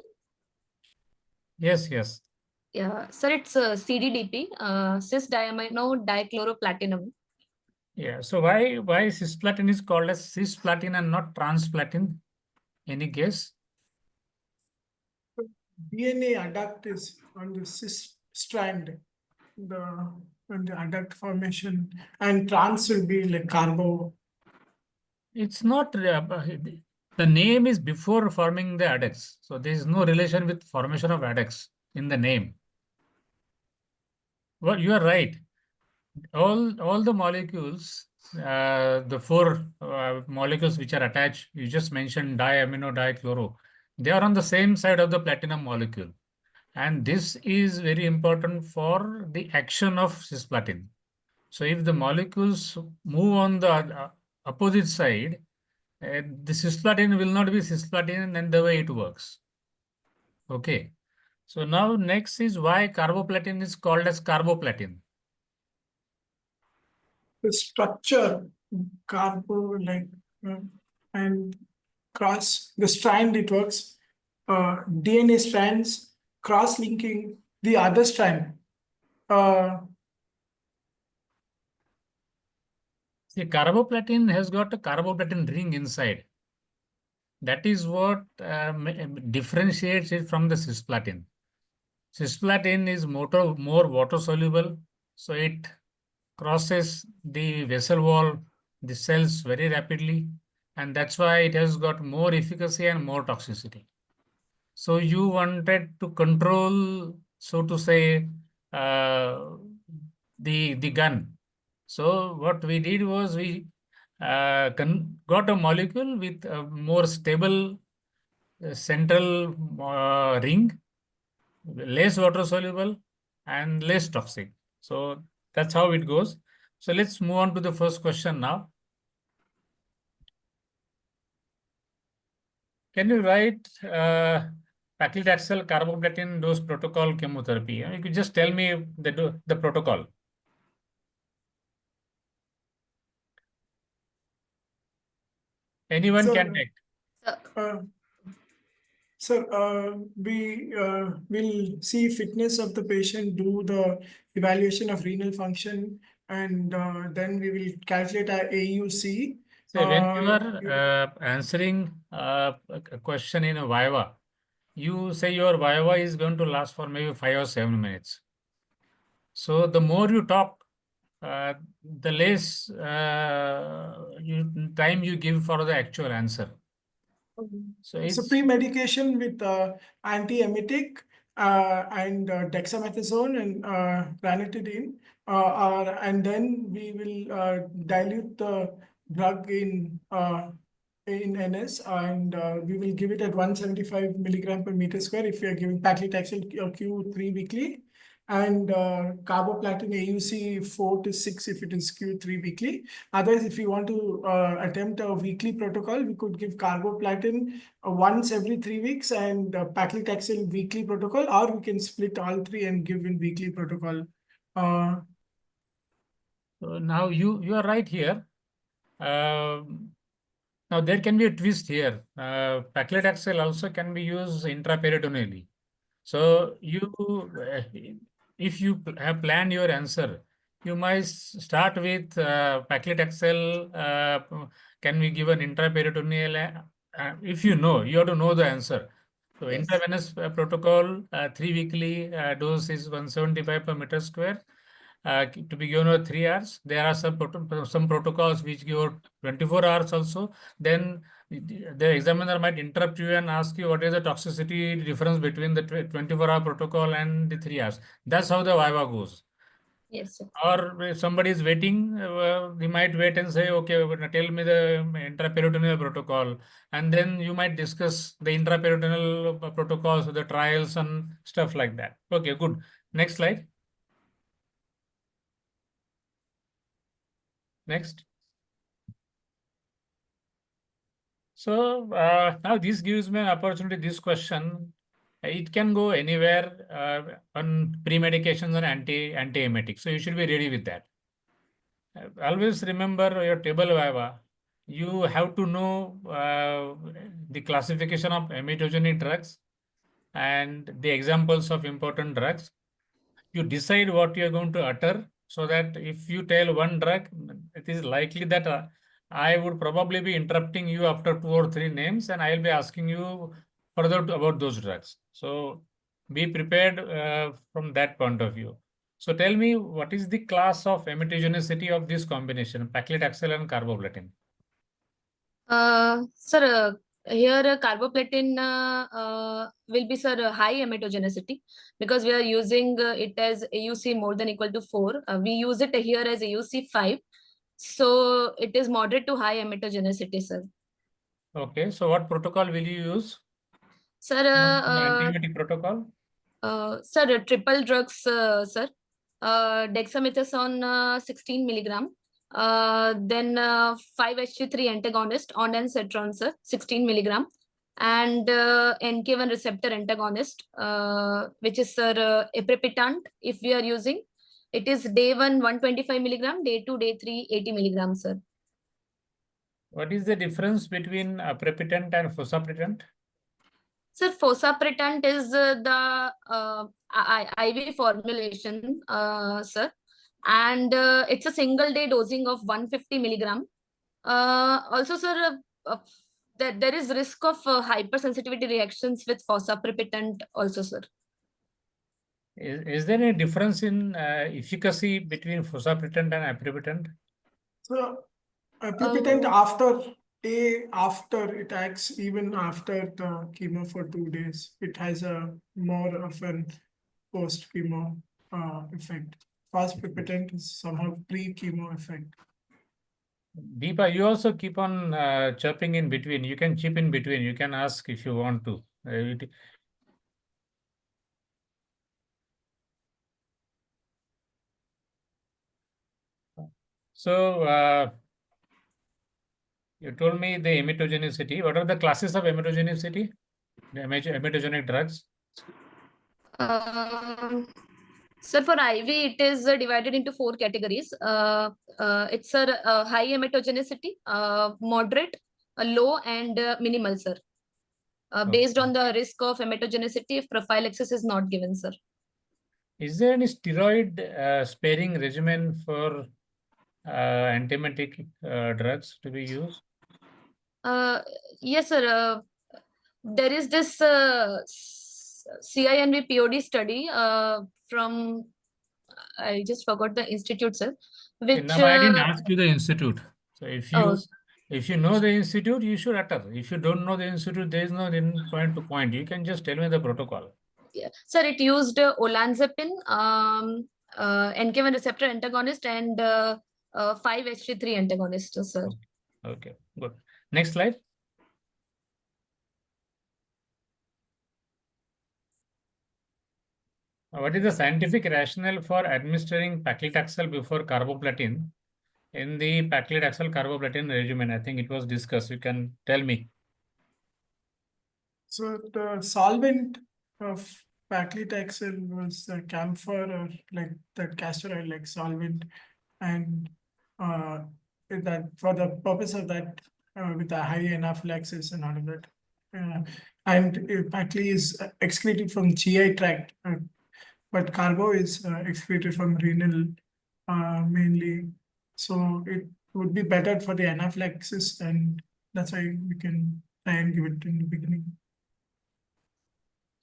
Yes, yes. Yeah, sir, it's CDDP, cis diamino dichloroplatinum. Yeah. So why cisplatin is called as cisplatin and not transplatin? Any guess? DNA adduct is on the cis strand, the on the adduct formation, and trans will be like carbo. It's not. The name is before forming the adducts, so there is no relation with formation of adducts in the name. Well, you are right. All the molecules, the 4 molecules which are attached, you just mentioned diamino dichloro, they are on the same side of the platinum molecule. And this is very important for the action of cisplatin. So if the molecules move on the opposite side, the cisplatin will not be cisplatin and the way it works. Okay. So now next is why carboplatin is called as carboplatin. The structure, carbo like and cross the strand it works. DNA strands cross linking the other strand. See, carboplatin has got a carboplatin ring inside. That is what differentiates it from the cisplatin. Cisplatin is more water soluble, so it crosses the vessel wall, the cells very rapidly, and that's why it has got more efficacy and more toxicity. So you wanted to control, so to say, the gun. So what we did was we got a molecule with a more stable central ring, less water soluble and less toxic. So that's how it goes. So let's move on to the first question now. Can you write paclitaxel carboplatin dose protocol chemotherapy? You could just tell me the protocol. Anyone can take. We will see fitness of the patient, do the evaluation of renal function, and then we will calculate our AUC. So when you are answering a question in a Viva, you say your Viva is going to last for maybe 5 or 7 minutes. So the more you talk, the less time you give for the actual answer. So it's pre-medication with antiemetic and dexamethasone and ranitidine, and then we will dilute the drug in NS, and we will give it at 175 milligram per meter square if we are giving paclitaxel Q3 weekly, and carboplatin AUC 4 to 6 if it is Q3 weekly. Otherwise, if you want to attempt a weekly protocol, we could give carboplatin once every 3 weeks and paclitaxel weekly protocol, or we can split all three and give in weekly protocol. So now you are right here. Now there can be a twist here. Paclitaxel also can be used intraperitoneally. So if you have planned your answer, you might start with paclitaxel. Can we give an intraperitoneal? If you know, you have to know the answer. So Yes. intravenous protocol, 3 weekly dose is 175 per meter square. to be given over 3 hours. There are some protocols which give out 24 hours also. Then the examiner might interrupt you and ask you what is the toxicity difference between the 24-hour protocol and the 3 hours. That's how the Viva goes. Yes, sir. Or if somebody is waiting, we might wait and say, okay, tell me the intraperitoneal protocol. And then you might discuss the intraperitoneal protocols, the trials and stuff like that. Okay, good. Next slide. Next. So now this gives me an opportunity, this question. It can go anywhere on pre-medications and anti-emetic. So you should be ready with that. Always remember your table Viva. You have to know the classification of emetogenic drugs and the examples of important drugs. You decide what you are going to utter, so that if you tell one drug, it is likely that I would probably be interrupting you after 2 or 3 names, and I will be asking you further about those drugs. So be prepared from that point of view. So tell me, what is the class of emetogenicity of this combination, paclitaxel and carboplatin? Sir, here carboplatin will be, sir, high emetogenicity, because we are using it as AUC more than equal to 4. We use it here as AUC 5. So it is moderate to high emetogenicity, sir. Okay, so what protocol will you use? Sir, Antibiotic protocol? sir, triple drugs, sir. Dexamethasone 16 milligram. Then 5-HT3 antagonist, ondansetron, sir, 16 milligram. And NK1 receptor antagonist, which is, sir, aprepitant, if we are using. It is day 1, 125 milligram, day 2, day 3, 80 milligram, sir. What is the difference between aprepitant and fosaprepitant? Sir, fosaprepitant is the IV formulation, sir. And it's a single day dosing of 150 milligram. Also, sir, there is risk of hypersensitivity reactions with fosaprepitant also, sir. Is there any difference in efficacy between fosaprepitant and aprepitant? So, aprepitant after it acts, even after the chemo for 2 days, it has a more of an post-chemo effect. Fosaprepitant is somehow pre-chemo effect. Deepa, you also keep on chirping in between. You can chip in between. You can ask if you want to. So you told me the emetogenicity. What are the classes of emetogenicity? The emetogenic drugs? Sir, for IV, it is divided into 4 categories. It's a high emetogenicity, moderate, low, and minimal, sir. Based on the risk of emetogenicity if prophylaxis is not given, sir. Is there any steroid sparing regimen for antiemetic drugs to be used? Yes, sir. There is this CINV POD study from, I just forgot the institute, sir. Which I didn't ask you the institute. So if you know the institute, you should utter. If you don't know the institute, there is no point to point. You can just tell me the protocol. Yeah. Sir, it used olanzapine, NK1 receptor antagonist, and 5-HT3 antagonist, sir. Okay, good. Next slide. What is the scientific rationale for administering paclitaxel before carboplatin in the paclitaxel carboplatin regimen? I think it was discussed. You can tell me. So the solvent of paclitaxel was the camphor, or like the castor oil like solvent, and that for the purpose of that, with a high anaphylaxis and all of that. And pacli is excreted from GI tract, but carbo is excreted from renal mainly. So it would be better for the anaphylaxis, and that's why we can try and give it in the beginning.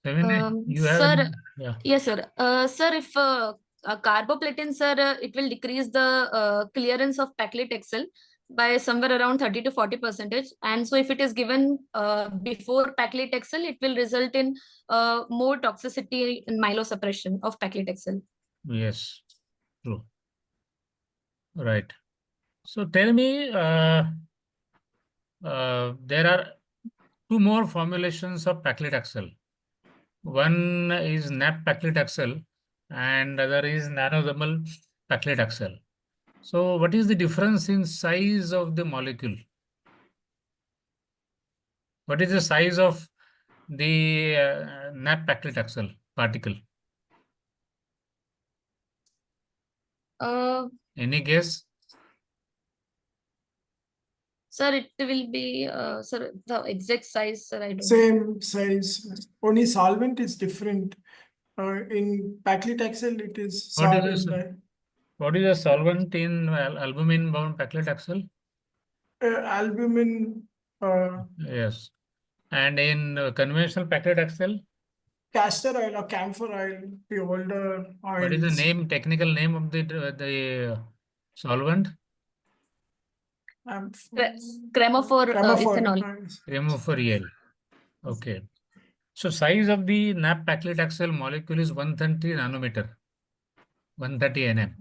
Savinay, you have Sir, yeah. yes, sir. Sir, if carboplatin, sir, it will decrease the clearance of paclitaxel by somewhere around 30 to 40%. And so if it is given before paclitaxel, it will result in more toxicity and myelosuppression of paclitaxel. Yes, true. Right. So tell me, there are two more formulations of paclitaxel. One is nab-paclitaxel and other is nanosomal paclitaxel. So what is the difference in size of the molecule? What is the size of the nab-paclitaxel particle? Any guess? Sir, it will be, sir, the exact size, sir, I don't know. Same size, only solvent is different. In paclitaxel, it is What solved is in this? What is the solvent in albumin-bound paclitaxel? albumin, Yes. And in conventional paclitaxel, castor oil or camphor oil, the older oils. what is the name, technical name of the solvent? Chromophore ethanol. Chromophore. Okay. So size of the nab-paclitaxel molecule is 130 nanometer, 130 nm.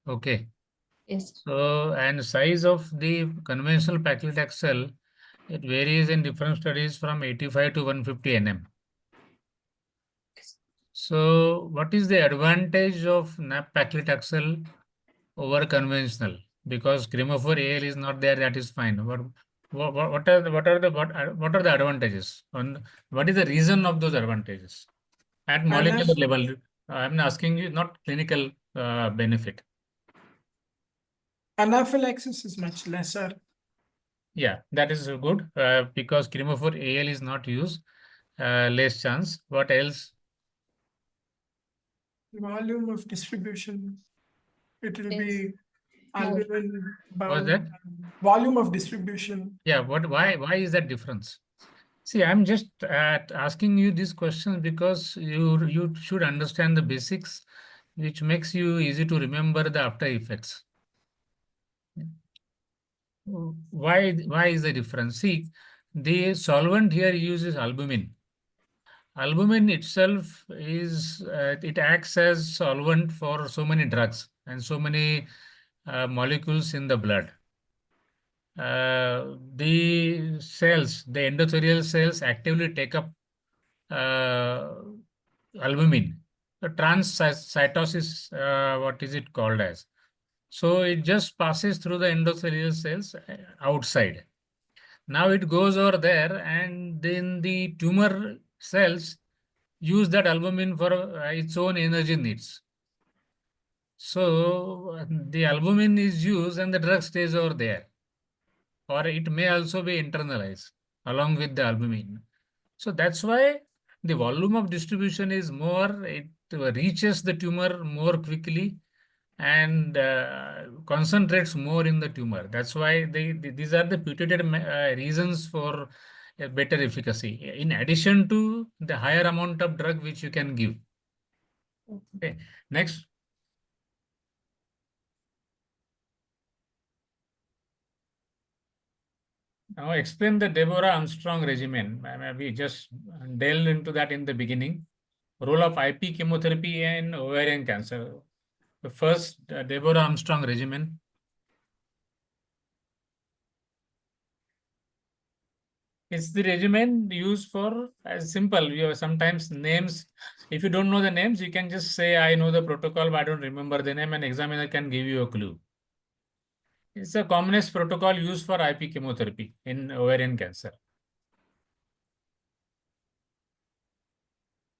Okay. Yes. So, and size of the conventional paclitaxel, it varies in different studies from 85 to 150 nm. So, what is the advantage of nab-paclitaxel over conventional? Because chromophore AL is not there, that is fine. What are the advantages? What is the reason of those advantages at molecular level? I'm asking you, not clinical benefit. Anaphylaxis is much lesser. Yeah, that is good because chromophore AL is not used, less chance. What else? Volume of distribution. It will Yes. be More. albumin What's bound. that? Volume of distribution. Yeah, why is that difference? See, I'm just asking you these questions because you should understand the basics, which makes you easy to remember the after effects. Why is the difference? See, the solvent here uses albumin. Albumin itself is it acts as solvent for so many drugs and so many molecules in the blood. The cells, the endothelial cells actively take up albumin. The transcytosis, what is it called as? So it just passes through the endothelial cells outside. Now it goes over there and then the tumor cells use that albumin for its own energy needs. So the albumin is used and the drug stays over there. Or it may also be internalized along with the albumin. So that's why the volume of distribution is more, it reaches the tumor more quickly and concentrates more in the tumor. That's why these are the putative reasons for a better efficacy, in addition to the higher amount of drug which you can give. Okay, next. Now explain the Deborah Armstrong regimen. We just delved into that in the beginning. Role of IP chemotherapy in ovarian cancer. The first Deborah Armstrong regimen. It's the regimen used for, as simple, you have sometimes names. If you don't know the names, you can just say, I know the protocol, but I don't remember the name, and examiner can give you a clue. It's a commonest protocol used for IP chemotherapy in ovarian cancer.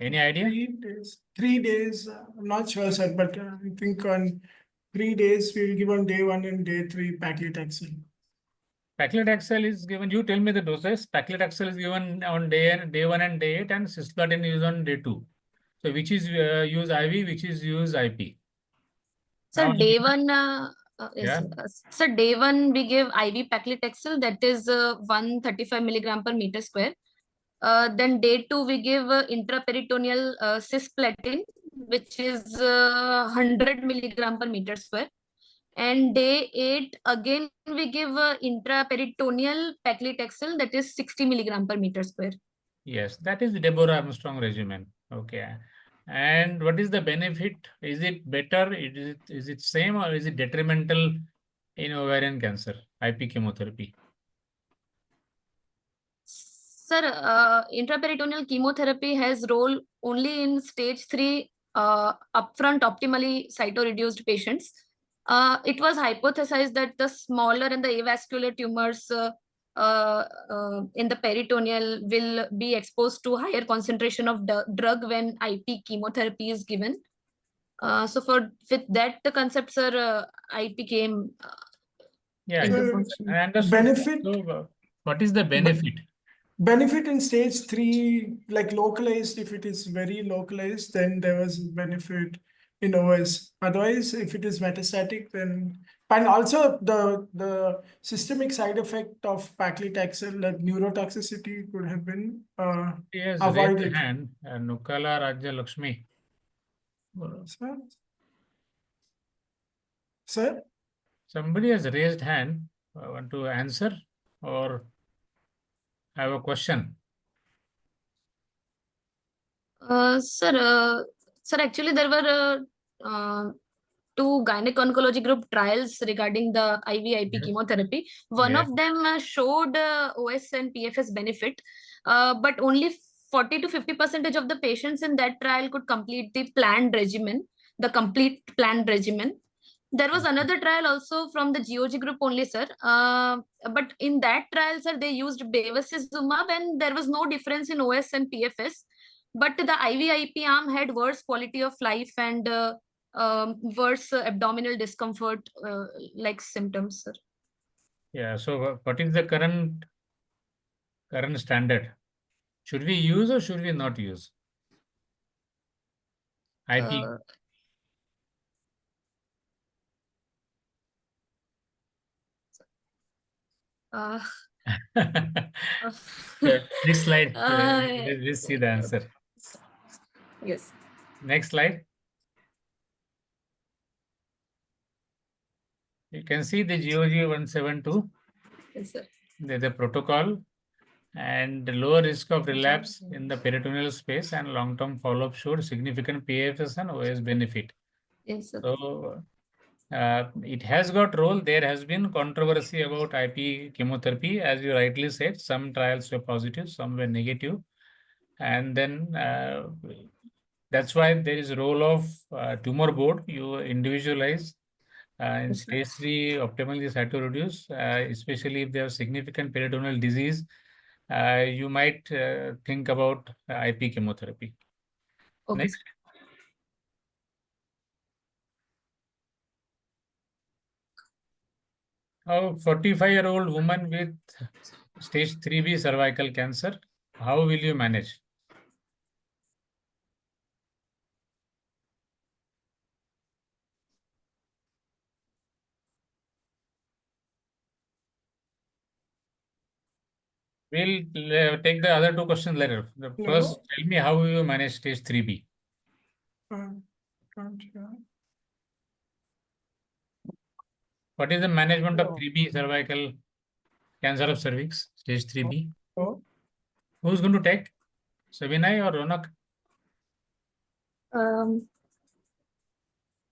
Any idea? 3 days. 3 days. I'm not sure, sir, but I think on 3 days we'll give on day 1 and day 3 paclitaxel. Paclitaxel is given, you tell me the doses. Paclitaxel is given on day 1 and day 8 and cisplatin is on day 2. So which is use IV, which is use IP? So Now, day one, yeah. so day one we give IV paclitaxel, that is 135 milligram per meter square. Then day two we give intraperitoneal cisplatin, which is 100 milligram per meter square. And day 8, again, we give intraperitoneal paclitaxel, that is 60 milligram per meter square. Yes, that is the Deborah Armstrong regimen. Okay. And what is the benefit? Is it better? Is it same or is it detrimental in ovarian cancer, IP chemotherapy? Sir, intraperitoneal chemotherapy has role only in stage 3 upfront optimally cytoreduced patients. It was hypothesized that the smaller and the avascular tumors in the peritoneal will be exposed to higher concentration of drug when IP chemotherapy is given. So with that concept, sir, IP came. Yeah, I understood. Benefit. So, what is the benefit? Benefit in stage 3, like localized, if it is very localized, then there was benefit in OS. Otherwise, if it is metastatic, then, and also the systemic side effect of paclitaxel, like neurotoxicity, could have been Yes, raised avoided. hand, Nukala Rajya Lakshmi. Sir? Sir? Somebody has raised hand. I want to answer or have a question. Sir, actually there were two gynec-oncology group trials regarding the IVIP Yes. chemotherapy. One Yes. of them showed OS and PFS benefit, but only 40 to 50% of the patients in that trial could complete the planned regimen, the complete planned regimen. There was another trial also from the GOG group only, sir. But in that trial, sir, they used bevacizumab and there was no difference in OS and PFS. But the IVIP arm had worse quality of life and worse abdominal discomfort like symptoms, sir. Yeah. So, what is the current standard? Should we use or should we not use IP? Next slide. Let's see the answer. Yes. Next slide. You can see the GOG 172. Yes, sir. The protocol and the lower risk of relapse in the peritoneal space and long-term follow-up showed significant PFS and OS benefit. Yes, sir. So it has got role. There has been controversy about IP chemotherapy. As you rightly said, some trials were positive, some were negative. And then that's why there is a role of tumor board. You individualize in Yes, sir. stage 3 optimally cytoreduce, especially if they have significant peritoneal disease. You might think about IP chemotherapy. Okay. Next. A 45-year-old woman with stage 3B cervical cancer, how will you manage? We'll take the other two questions later. First, tell me how will you manage stage 3B? What is the management of 3B cervical cancer of cervix, stage 3B? Who's going to take? Savinay or Ronak?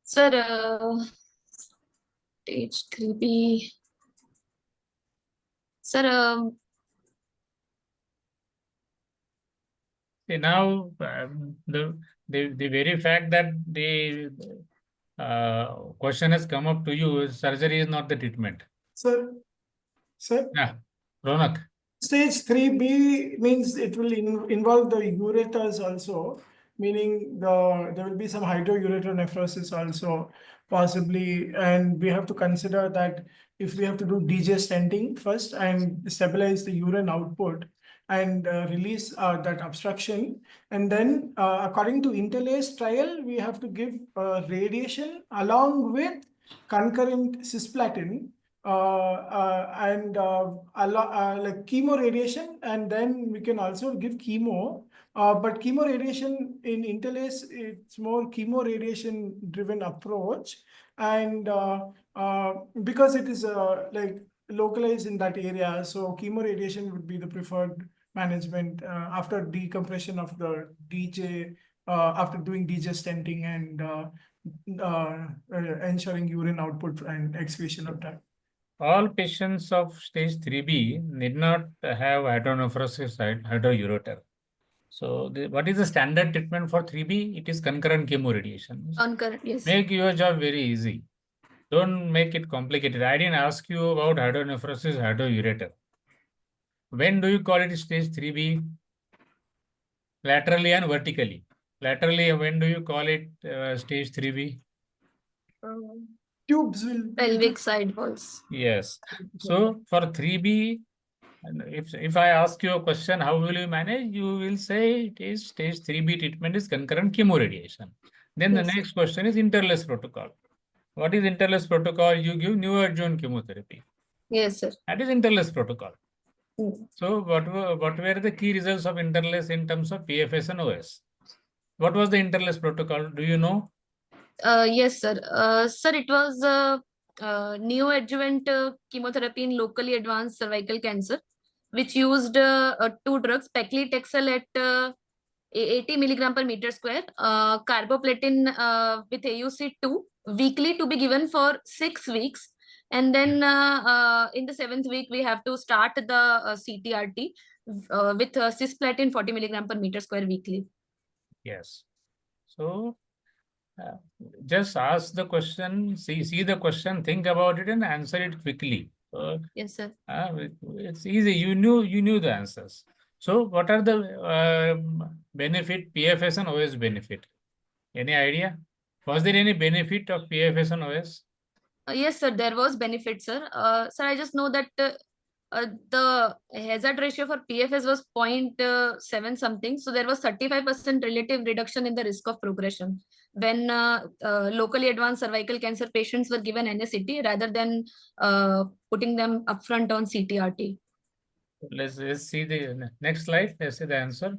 Sir, stage 3B. Sir, See, now the very fact that the question has come up to you, surgery is not the treatment. Sir? Yeah, Ronak. Stage 3B means it will involve the ureters also, meaning there will be some hydroureteronephrosis also possibly, and we have to consider that if we have to do DJ stenting first and stabilize the urine output and release that obstruction, and then according to Interlace trial, we have to give radiation along with concurrent cisplatin and like chemo radiation, and then we can also give chemo But chemoradiation in interlace, it's more chemoradiation driven approach. And because it is like localized in that area, so chemoradiation would be the preferred management after decompression of the DJ, after doing DJ stenting and ensuring urine output and excretion of that. All patients of stage 3B need not have hydronephrosis, hydroureter. So, what is the standard treatment for 3B? It is concurrent chemoradiation. Concurrent, yes. Make your job very easy. Don't make it complicated. I didn't ask you about hydronephrosis, hydroureter. When do you call it stage 3B? Laterally and vertically. Laterally, when do you call it stage 3B? Tubes will. Pelvic side walls. Yes. So for 3B, if I ask you a question, how will you manage? You will say it is stage 3B treatment is concurrent chemoradiation. Then the Yes. next question is interlace protocol. What is interlace protocol? You give neoadjuvant chemotherapy. Yes, sir. That is interlace protocol. Mm. So what were the key results of interlace in terms of PFS and OS? What was the interlace protocol? Do you know? Yes, sir. Sir, it was neoadjuvant chemotherapy in locally advanced cervical cancer, which used two drugs, paclitaxel at 80 milligram per meter square, carboplatin with AUC2 weekly to be given for 6 weeks. And then in the 7th week, we have to start the CTRT with cisplatin 40 milligram per meter square weekly. Yes. So just ask the question, see the question, think about it and answer it quickly. Yes, sir. It's easy. You knew the answers. So what are the benefit, PFS and OS benefit? Any idea? Was there any benefit of PFS and OS? Yes, sir, there was benefit, sir. Sir, I just know that the hazard ratio for PFS was 0.7 something. So there was 35% relative reduction in the risk of progression when locally advanced cervical cancer patients were given NSCT rather than putting them upfront on CTRT. Let's see the next slide. Let's see the answer.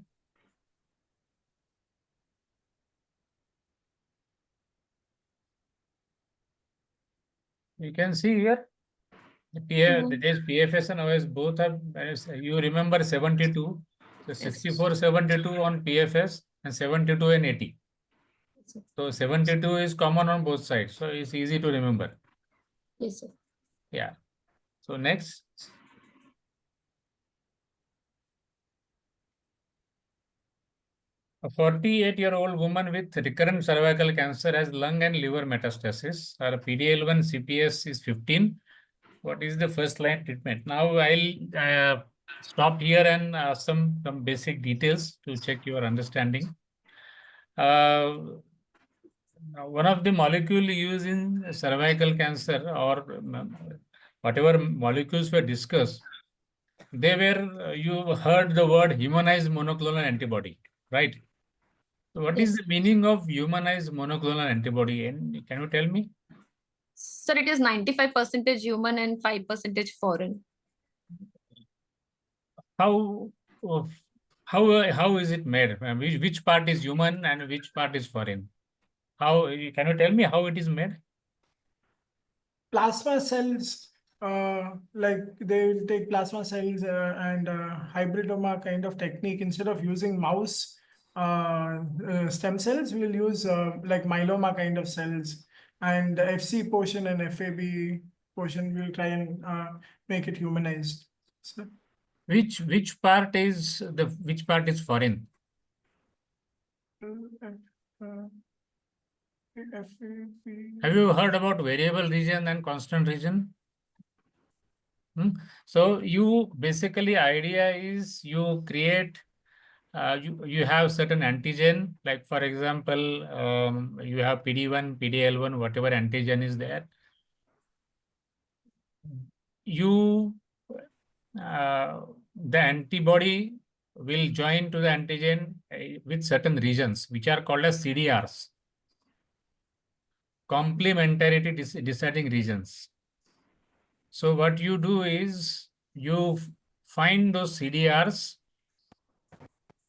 You can see here, this PFS and OS both have, you remember 72. So 64, 72 on PFS and 72 and 80. So 72 is common on both sides. So it's easy to remember. Yes, sir. Yeah. So next. A 48-year-old woman with recurrent cervical cancer has lung and liver metastasis. Her PD-L1 CPS is 15. What is the first line treatment? Now I'll stop here and some basic details to check your understanding. One of the molecule used in cervical cancer or whatever molecules were discussed, they were, you heard the word humanized monoclonal antibody, right? So what is Yes. the meaning of humanized monoclonal antibody? And can you tell me? Sir, it is 95% human and 5% foreign. How how is it made? Which part is human and which part is foreign? How can you tell me how it is made? Plasma cells, like they will take plasma cells and hybridoma kind of technique. Instead of using mouse stem cells, we'll use like myeloma kind of cells, and the FC portion and FAB portion will try and make it humanized. So, Which part is foreign? Have you heard about variable region and constant region? So you basically idea is you create, you have certain antigen, like for example, you have PD1, PD-L1, whatever antigen is there. You, the antibody will join to the antigen with certain regions, which are called as CDRs. Complementarity deciding regions. So what you do is you find those CDRs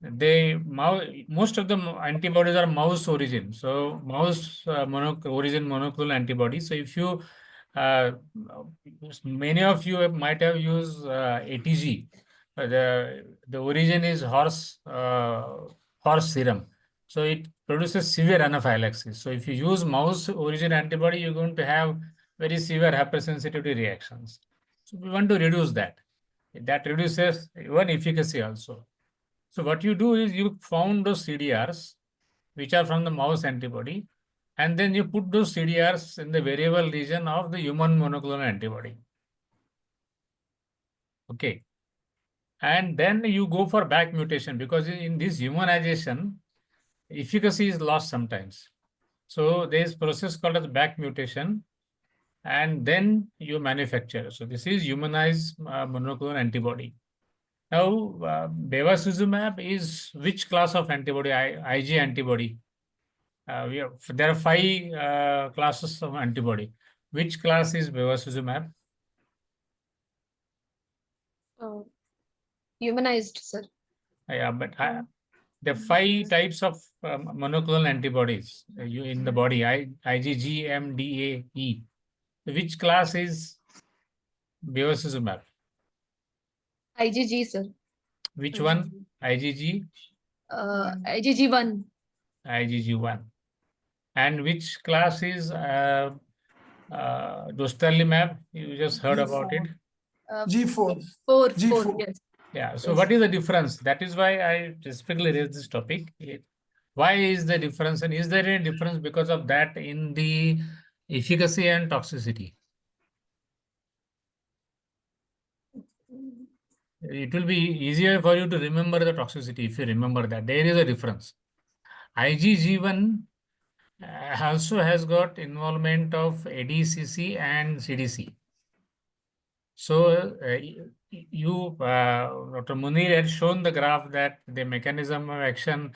most of the antibodies are mouse origin. So mouse origin monoclonal antibody. So if you many of you might have used ATG. The origin is horse serum. So it produces severe anaphylaxis. So if you use mouse origin antibody, you're going to have very severe hypersensitivity reactions. So we want to reduce that. That reduces even efficacy also. So what you do is you found those CDRs, which are from the mouse antibody, and then you put those CDRs in the variable region of the human monoclonal antibody. Okay. And then you go for back mutation, because in this humanization, efficacy is lost sometimes. So there is process called as back mutation, and then you manufacture. So this is humanized monoclonal antibody. Now, bevacizumab is which class of antibody? IG antibody. There are 5 classes of antibody. Which class is bevacizumab? Humanized, sir. Yeah, but the 5 types of monoclonal antibodies in the body, IgG, MDA, which class is bevacizumab? IgG, sir. Which one? IgG? IgG1. IgG1. And which class is dostarlimab? You just heard about it. G4. Four, G4. yes. Yeah. So Yes. what is the difference? That is why I specifically raised this topic. Why is the difference, and is there any difference because of that in the efficacy and toxicity? It will be easier for you to remember the toxicity if you remember that. There is a difference. IgG1 also has got involvement of ADCC and CDC. So Dr. Muneer had shown the graph that the mechanism of action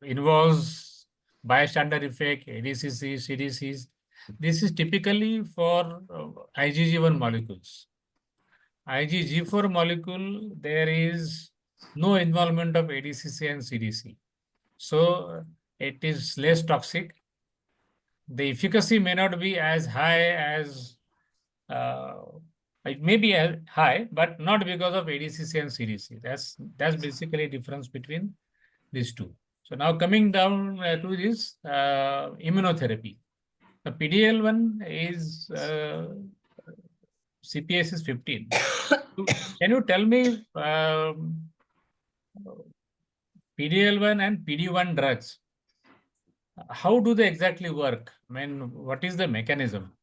involves bystander effect, ADCC, CDCs. This is typically for IgG1 molecules. IgG4 molecule, there is no involvement of ADCC and CDC. So it is less toxic. The efficacy may not be as high as, it may be high, but not because of ADCC and CDC. That's basically a difference between these two. So now coming down to this immunotherapy. The PDL1 is CPS is 15. Can you tell me PDL1 and PD1 drugs, how do they exactly work? I mean, what is the mechanism?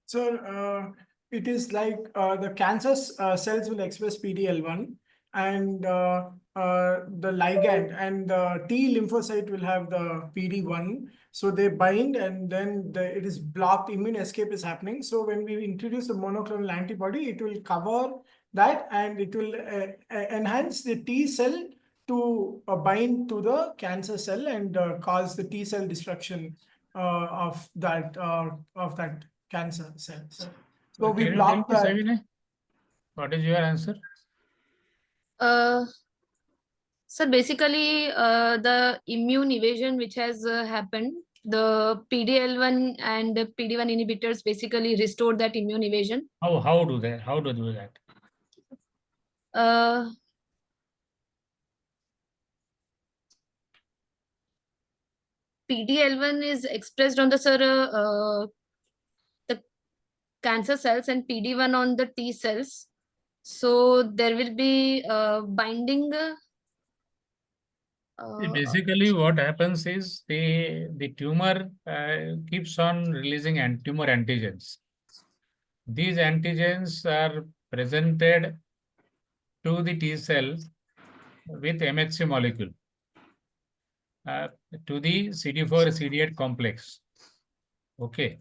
So it is like the cancer cells will express PDL1, and the ligand and the T lymphocyte will have the PD1. So they bind, and then it is blocked. Immune escape is happening. So when we introduce the monoclonal antibody, it will cover that, and it will enhance the T cell to bind to the cancer cell and cause the T cell destruction of that cancer cells. So we Can you block tell me, that. Savinay, what is your answer? So basically, the immune evasion which has happened, the PDL1 and PD1 inhibitors basically restore that immune evasion. How do they do that? PDL1 is expressed on the cancer cells and PD1 on the T cells. So there will be binding. Basically, what happens is the tumor keeps on releasing tumor antigens. These antigens are presented to the T cell with MHC molecule to the CD4 CD8 complex. Okay.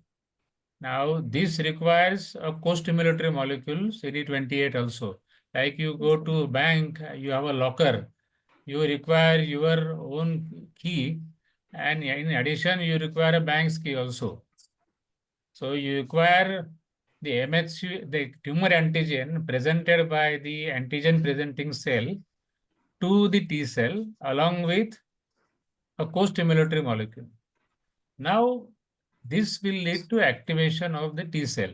Now this requires a co-stimulatory molecule CD28 also. Like you go to bank, you have a locker, you require your own key, and in addition you require a bank's key also. So you require the MHC, the tumor antigen presented by the antigen presenting cell to the T cell along with a co-stimulatory molecule. Now, this will lead to activation of the T cell.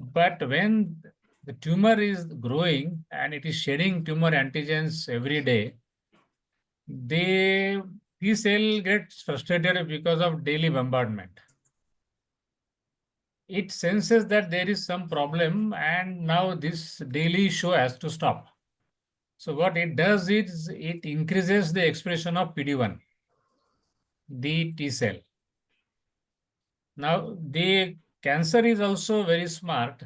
But when the tumor is growing and it is shedding tumor antigens every day, the T cell gets frustrated because of daily bombardment. It senses that there is some problem and now this daily show has to stop. So what it does is it increases the expression of PD-1, the T cell. Now the cancer is also very smart.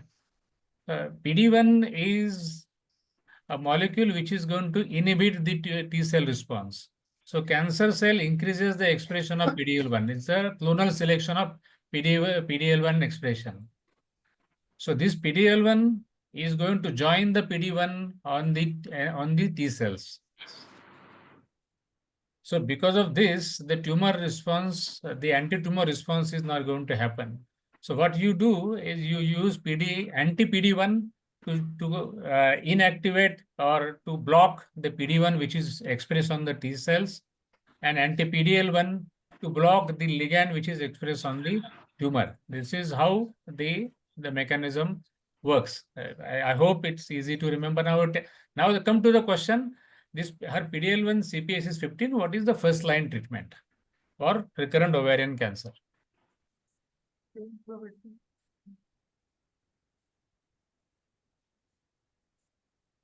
PD-1 is a molecule which is going to inhibit the T cell response. So cancer cell increases the expression of PD-L1. It's a clonal selection of PD-L1 expression. So this PD-L1 is going to join the PD-1 on the T cells. So because of this, the tumor response, the anti-tumor response is not going to happen. So what you do is you use anti-PD-1 to inactivate or to block the PD-1 which is expressed on the T cells, and anti-PD-L1 to block the ligand which is expressed on the tumor. This is how the mechanism works. I hope it's easy to remember now. Now come to the question. This her PD-L1 CPS is 15. What is the first line treatment for recurrent ovarian cancer?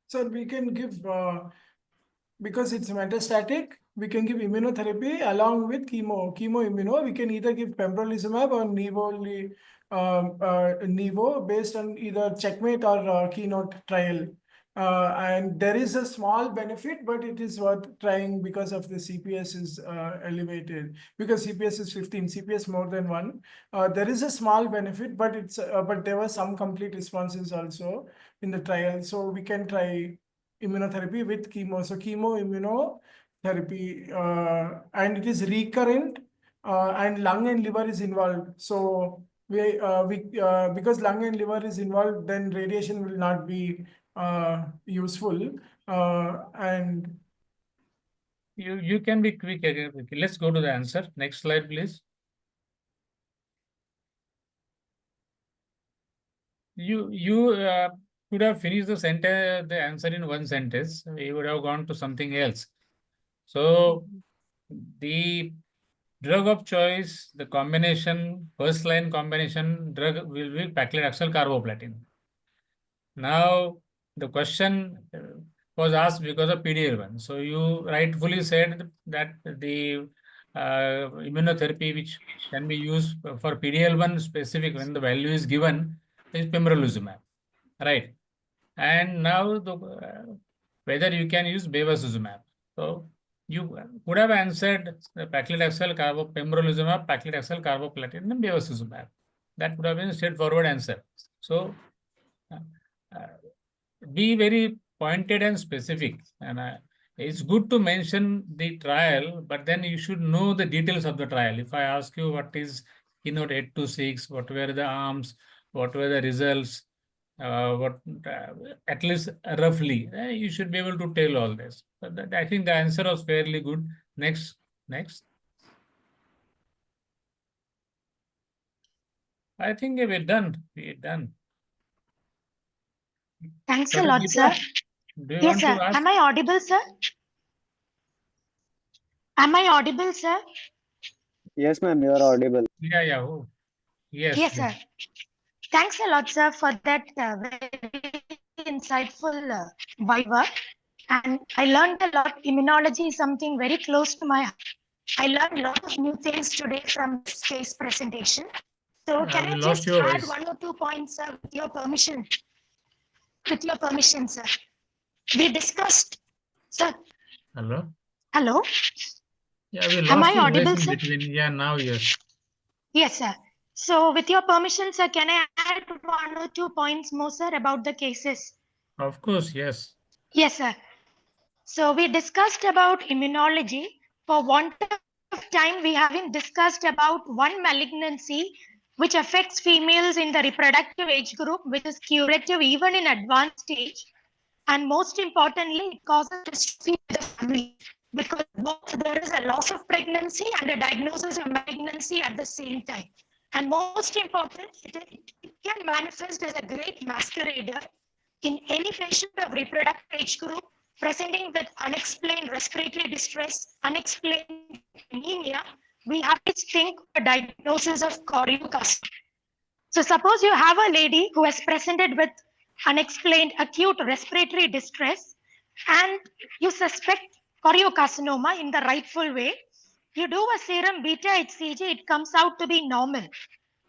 So we can give, because it's metastatic, we can give immunotherapy along with chemoimmuno. We can either give pembrolizumab or Nivo based on either Checkmate or Keynote trial. And there is a small benefit, but it is worth trying because of the CPS is elevated. Because CPS is 15, CPS more than 1. There is a small benefit, but it's but there were some complete responses also in the trial. So we can try immunotherapy with chemo. So chemoimmunotherapy, and it is recurrent, and lung and liver is involved. So because lung and liver is involved, then radiation will not be useful. And you can be quick. Let's go to the answer. Next slide, please. You could have finished the answer in one sentence. We would have gone to something else. So the drug of choice, the combination, first line combination drug will be paclitaxel carboplatin. Now the question was asked because of PD-L1. So you rightfully said that the immunotherapy which can be used for PD-L1 specific when the value is given is pembrolizumab, right? And now whether you can use bevacizumab. So you would have answered the paclitaxel pembrolizumab, paclitaxel carboplatin, and bevacizumab. That would have been a straightforward answer. So be very pointed and specific. And it's good to mention the trial, but then you should know the details of the trial. If I ask you what is keynote 826, what were the arms, what were the results, at least roughly, you should be able to tell all this. But I think the answer was fairly good. Next. I think we're done. Thanks a Dr. lot, Deepa, sir. do you Yes, want sir. to ask? Am I audible, sir? Am I audible, sir? Yes, ma'am, you are audible. Yeah. Oh. Yes. Yes, sir. Thanks a lot, sir, for that very insightful viva. And I learned a lot. Immunology is something very close to my heart. I learned a lot of new things today from this case presentation. So can I just add 1 or 2 points, sir, with your permission? With your permission, sir. We discussed, sir. Hello? Hello? Yeah, we Am lost I your audible, voice in sir? between. Yeah, now yes. Yes, sir. So with your permission, sir, can I add 1 or 2 points more, sir, about the cases? Of course, yes. Yes, sir. So we discussed about immunology. For want of time, we haven't discussed about one malignancy which affects females in the reproductive age group, which is curative even in advanced stage. And most importantly, it causes dystrophy to the family because both there is a loss of pregnancy and a diagnosis of malignancy at the same time. And most important, it can manifest as a great masquerader in any patient of reproductive age group presenting with unexplained respiratory distress, unexplained anemia. We have to think of a diagnosis of choriocarcinoma. So suppose you have a lady who has presented with unexplained acute respiratory distress and you suspect choriocarcinoma in the rightful way. You do a serum beta HCG, it comes out to be normal.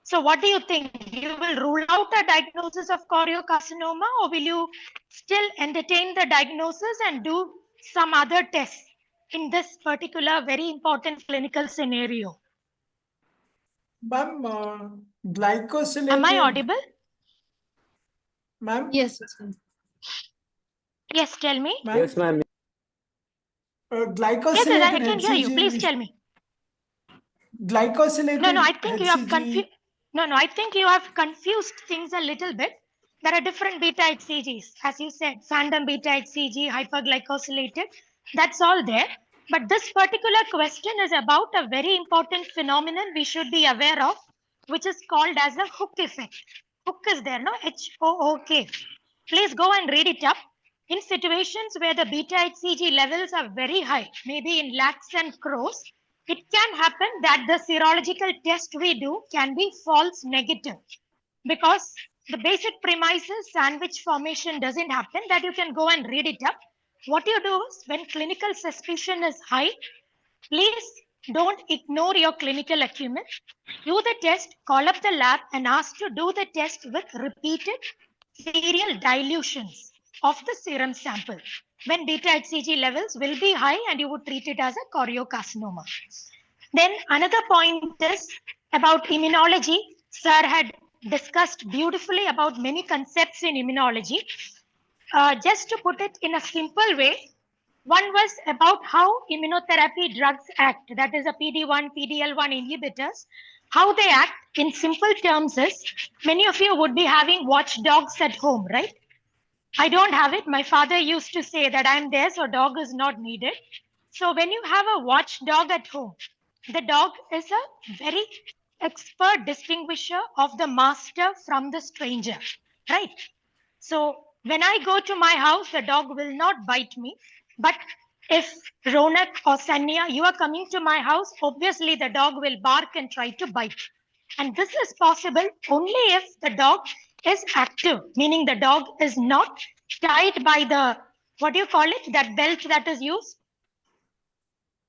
So what do you think? You will rule out a diagnosis of choriocarcinoma, or will you still entertain the diagnosis and do some other tests in this particular very important clinical scenario? Ma'am, glycosylated. Am I audible? Ma'am? Yes. Yes, tell me. Ma'am? Yes, ma'am. Glycosylated Yes, I can hear you. HCG. Please tell me. Glycosylated No, I think you have HCG. confused. No, I think you have confused things a little bit. There are different beta HCGs, as you said, phantom beta HCG, hyperglycosylated. That's all there. But this particular question is about a very important phenomenon we should be aware of, which is called as a hook effect. Hook is there, no? HOOK. Please go and read it up. In situations where the beta HCG levels are very high, maybe in lakhs and crores, it can happen that the serological test we do can be false negative because the basic premise is sandwich formation doesn't happen. That you can go and read it up. What you do is when clinical suspicion is high, please don't ignore your clinical acumen. Do the test, call up the lab and ask to do the test with repeated serial dilutions of the serum sample. When beta HCG levels will be high and you would treat it as a choriocarcinoma. Then another point is about immunology. Sir had discussed beautifully about many concepts in immunology. Just to put it in a simple way, one was about how immunotherapy drugs act, that is a PD-1, PD-L1 inhibitors. How they act in simple terms is, many of you would be having watchdogs at home, right? I don't have it. My father used to say that I'm there, so dog is not needed. So when you have a watchdog at home, the dog is a very expert distinguisher of the master from the stranger, right? So when I go to my house, the dog will not bite me. But if Ronak or Sanya, you are coming to my house, obviously the dog will bark and try to bite. And this is possible only if the dog is active, meaning the dog is not tied by the, what do you call it, that belt that is used?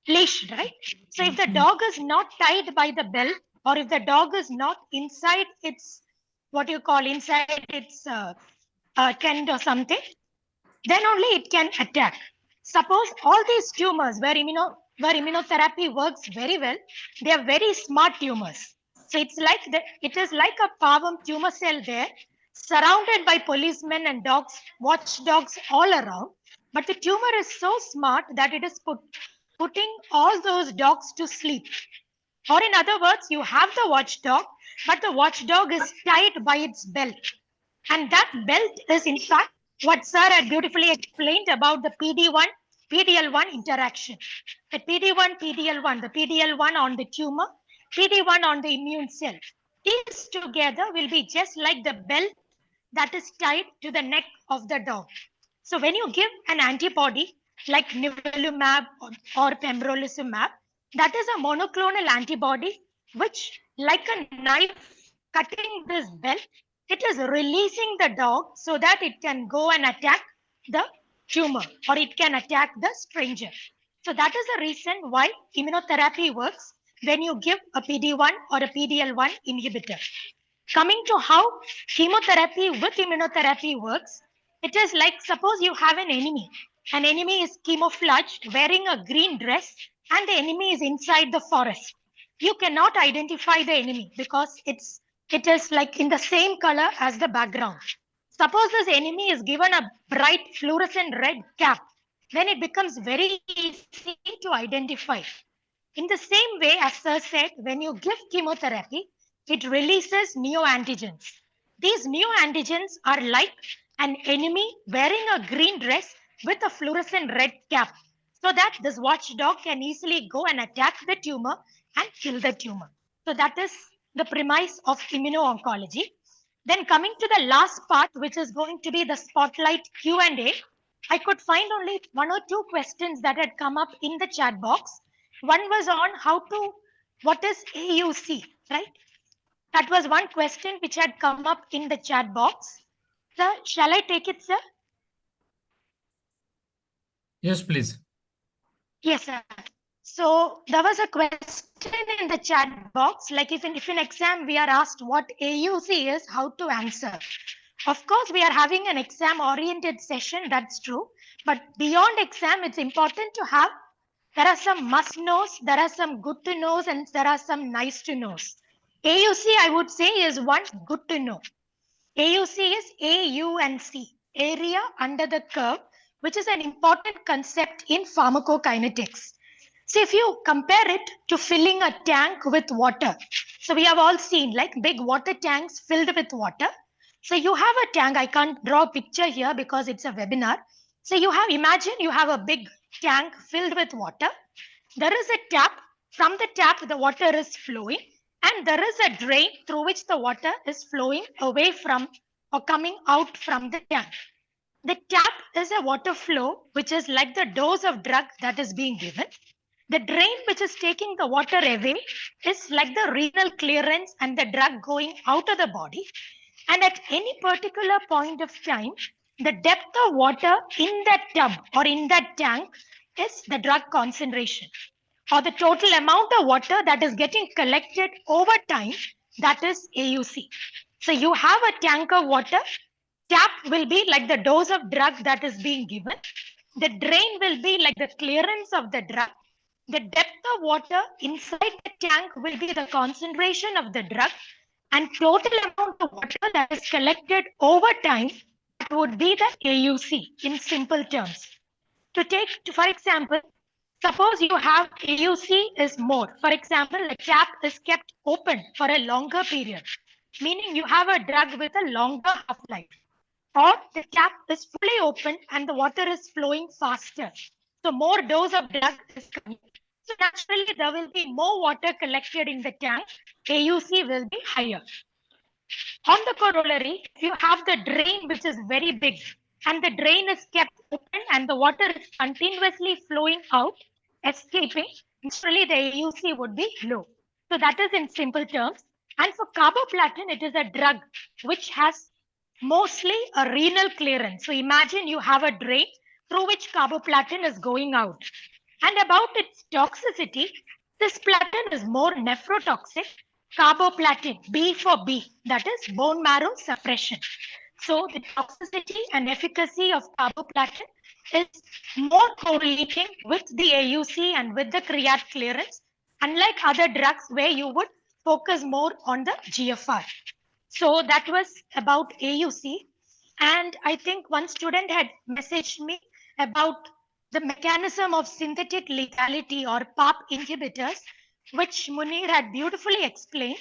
Leash, right? So if the dog is not tied by the belt, or if the dog is not inside its, what you call inside its tent or something, then only it can attack. Suppose all these tumors where immunotherapy works very well, they are very smart tumors. So it is like a pavam tumor cell there, surrounded by policemen and dogs, watchdogs all around. But the tumor is so smart that it is putting all those dogs to sleep. Or in other words, you have the watchdog, but the watchdog is tied by its belt. And that belt is in fact what Sir had beautifully explained about the PD-1, PD-L1 interaction. The PD-1, PD-L1, the PD-L1 on the tumor, PD-1 on the immune cell. These together will be just like the belt that is tied to the neck of the dog. So when you give an antibody like nivolumab or pembrolizumab, that is a monoclonal antibody which, like a knife cutting this belt, it is releasing the dog so that it can go and attack the tumor or it can attack the stranger. So that is the reason why immunotherapy works when you give a PD-1 or a PD-L1 inhibitor. Coming to how chemotherapy with immunotherapy works, it is like suppose you have an enemy. An enemy is camouflaged wearing a green dress and the enemy is inside the forest. You cannot identify the enemy because it is like in the same color as the background. Suppose this enemy is given a bright fluorescent red cap, then it becomes very easy to identify. In the same way, as Sir said, when you give chemotherapy, it releases neoantigens. These neoantigens are like an enemy wearing a green dress with a fluorescent red cap, so that this watchdog can easily go and attack the tumor and kill the tumor. So that is the premise of immuno-oncology. Then coming to the last part, which is going to be the spotlight Q&A, I could find only one or two questions that had come up in the chat box. One was on what is AUC, right? That was one question which had come up in the chat box. Sir, shall I take it, sir? Yes, please. Yes, sir. So there was a question in the chat box, like if in exam we are asked what AUC is, how to answer. Of course, we are having an exam-oriented session, that's true. But beyond exam, it's important to have, there are some must-knows, there are some good-to-knows, and there are some nice-to-knows. AUC, I would say, is one good-to-know. AUC is AUNC, area under the curve, which is an important concept in pharmacokinetics. So if you compare it to filling a tank with water, so we have all seen like big water tanks filled with water. So you have a tank, I can't draw a picture here because it's a webinar. So imagine you have a big tank filled with water. There is a tap, from the tap the water is flowing, and there is a drain through which the water is flowing away from or coming out from the tank. The tap is a water flow, which is like the dose of drug that is being given. The drain, which is taking the water away, is like the renal clearance and the drug going out of the body. And at any particular point of time, the depth of water in that tub or in that tank is the drug concentration, or the total amount of water that is getting collected over time, that is AUC. So you have a tank of water, tap will be like the dose of drug that is being given. The drain will be like the clearance of the drug. The depth of water inside the tank will be the concentration of the drug, and total amount of water that is collected over time, that would be the AUC in simple terms. For example, suppose you have AUC is more. For example, the tap is kept open for a longer period, meaning you have a drug with a longer half-life. Or the tap is fully open and the water is flowing faster. So more dose of drug is coming. So naturally, there will be more water collected in the tank. AUC will be higher. On the corollary, if you have the drain which is very big and the drain is kept open and the water is continuously flowing out, escaping, naturally the AUC would be low. So that is in simple terms. And for carboplatin, it is a drug which has mostly a renal clearance. So imagine you have a drain through which carboplatin is going out. And about its toxicity, cisplatin is more nephrotoxic. Carboplatin, B for B, that is bone marrow suppression. So the toxicity and efficacy of carboplatin is more correlating with the AUC and with the creat clearance, unlike other drugs where you would focus more on the GFR. So that was about AUC. And I think one student had messaged me about the mechanism of synthetic lethality or PARP inhibitors, which Muneer had beautifully explained.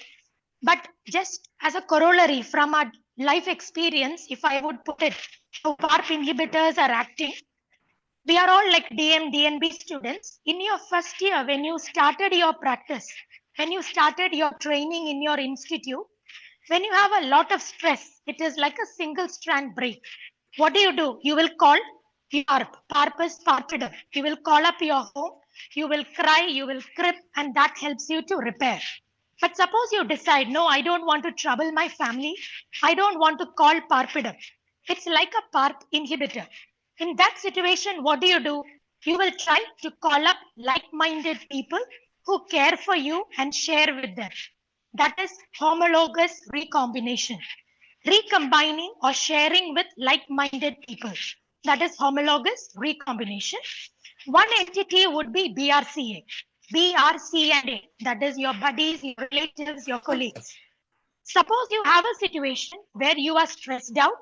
But just as a corollary from our life experience, if I would put it, how PARP inhibitors are acting, we are all like DNB students. In your first year, when you started your practice, when you started your training in your institute, when you have a lot of stress, it is like a single strand break. What do? You will call PARP is PARPidum. You will call up your home, you will cry, you will crib, and that helps you to repair. But suppose you decide, no, I don't want to trouble my family. I don't want to call PARPidum. It's like a PARP inhibitor. In that situation, what do? You will try to call up like-minded people who care for you and share with them. That is homologous recombination. Recombining or sharing with like-minded people. That is homologous recombination. One entity would be BRCA. BRCA, that is your buddies, your relatives, your colleagues. Suppose you have a situation where you are stressed out,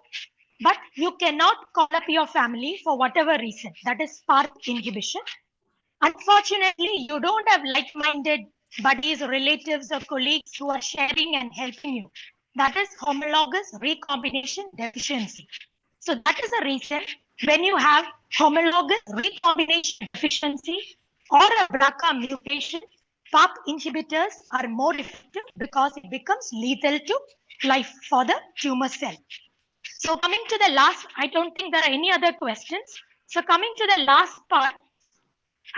but you cannot call up your family for whatever reason. That is PARP inhibition. Unfortunately, you don't have like-minded buddies, relatives, or colleagues who are sharing and helping you. That is homologous recombination deficiency. So that is the reason when you have homologous recombination deficiency or a BRCA mutation, PARP inhibitors are more effective because it becomes lethal to life for the tumor cell. So coming to the last, I don't think there are any other questions. So coming to the last part,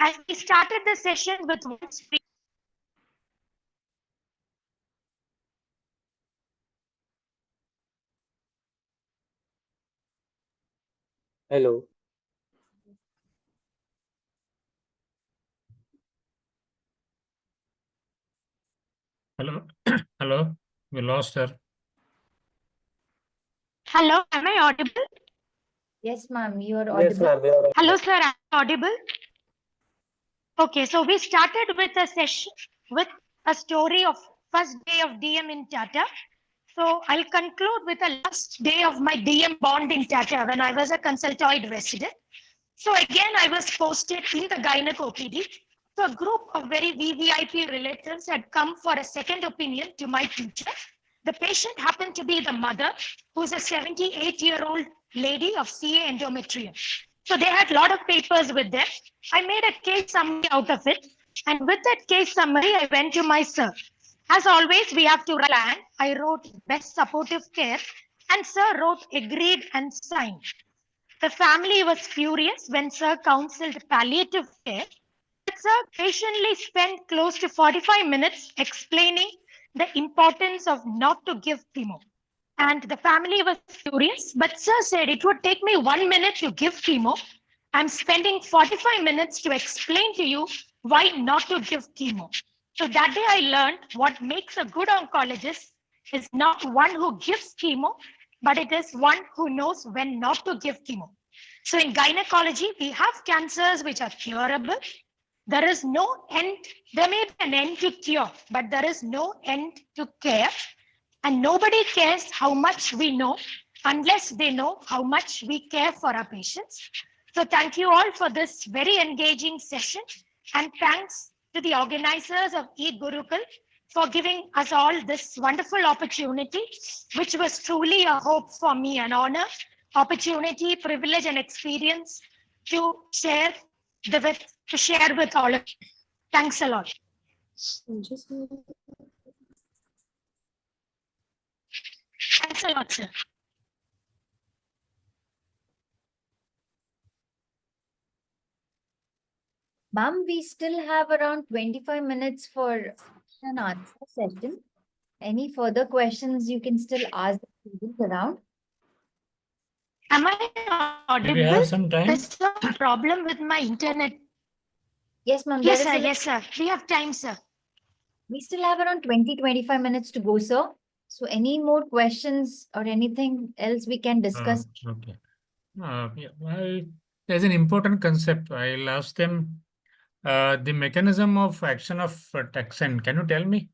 as we started the session with one screen. Hello. Hello, hello. We lost her. Hello, am I audible? Yes, ma'am, you are Yes, audible. ma'am. You are Hello, sir, am I audible? Okay, so we started with a session with a story of first day of DM in Tata. So I'll conclude with the last day of my DM bond in Tata when I was a consultoid resident. So again, I was posted in the gynec OPD. So a group of very VVIP relatives had come for a second opinion to my teacher. The patient happened to be the mother, who's a 78-year-old lady of CA endometrium. So they had a lot of papers with them. I made a case summary out of it. And with that case summary, I went to my sir. As always, we have to write plan. I wrote best supportive care, and sir wrote agreed and signed. The family was furious when Sir counseled palliative care, but Sir patiently spent close to 45 minutes explaining the importance of not to give chemo. And the family was furious, but Sir said it would take me 1 minute to give chemo. I'm spending 45 minutes to explain to you why not to give chemo. So that day I learned what makes a good oncologist is not one who gives chemo, but it is one who knows when not to give chemo. So in gynecology, we have cancers which are curable. There is no end. There may be an end to cure, but there is no end to care. And nobody cares how much we know unless they know how much we care for our patients. So thank you all for this very engaging session. And thanks to the organizers of E-Gurukul for giving us all this wonderful opportunity, which was truly a hope for me, an honor, opportunity, privilege, and experience to share with all of you. Thanks a lot. Thanks a lot, sir. Ma'am, we still have around 25 minutes for an answer session. Any further questions you can still ask the students around? Am I Do we audible? have some time? There's some problem with my internet. Yes, ma'am. Yes, sir. Yes, sir. We have time, sir. We still have around 20-25 minutes to go, sir. So any more questions or anything else we can discuss? Okay. There's an important concept. I'll ask them the mechanism of action of taxane. Can you tell me?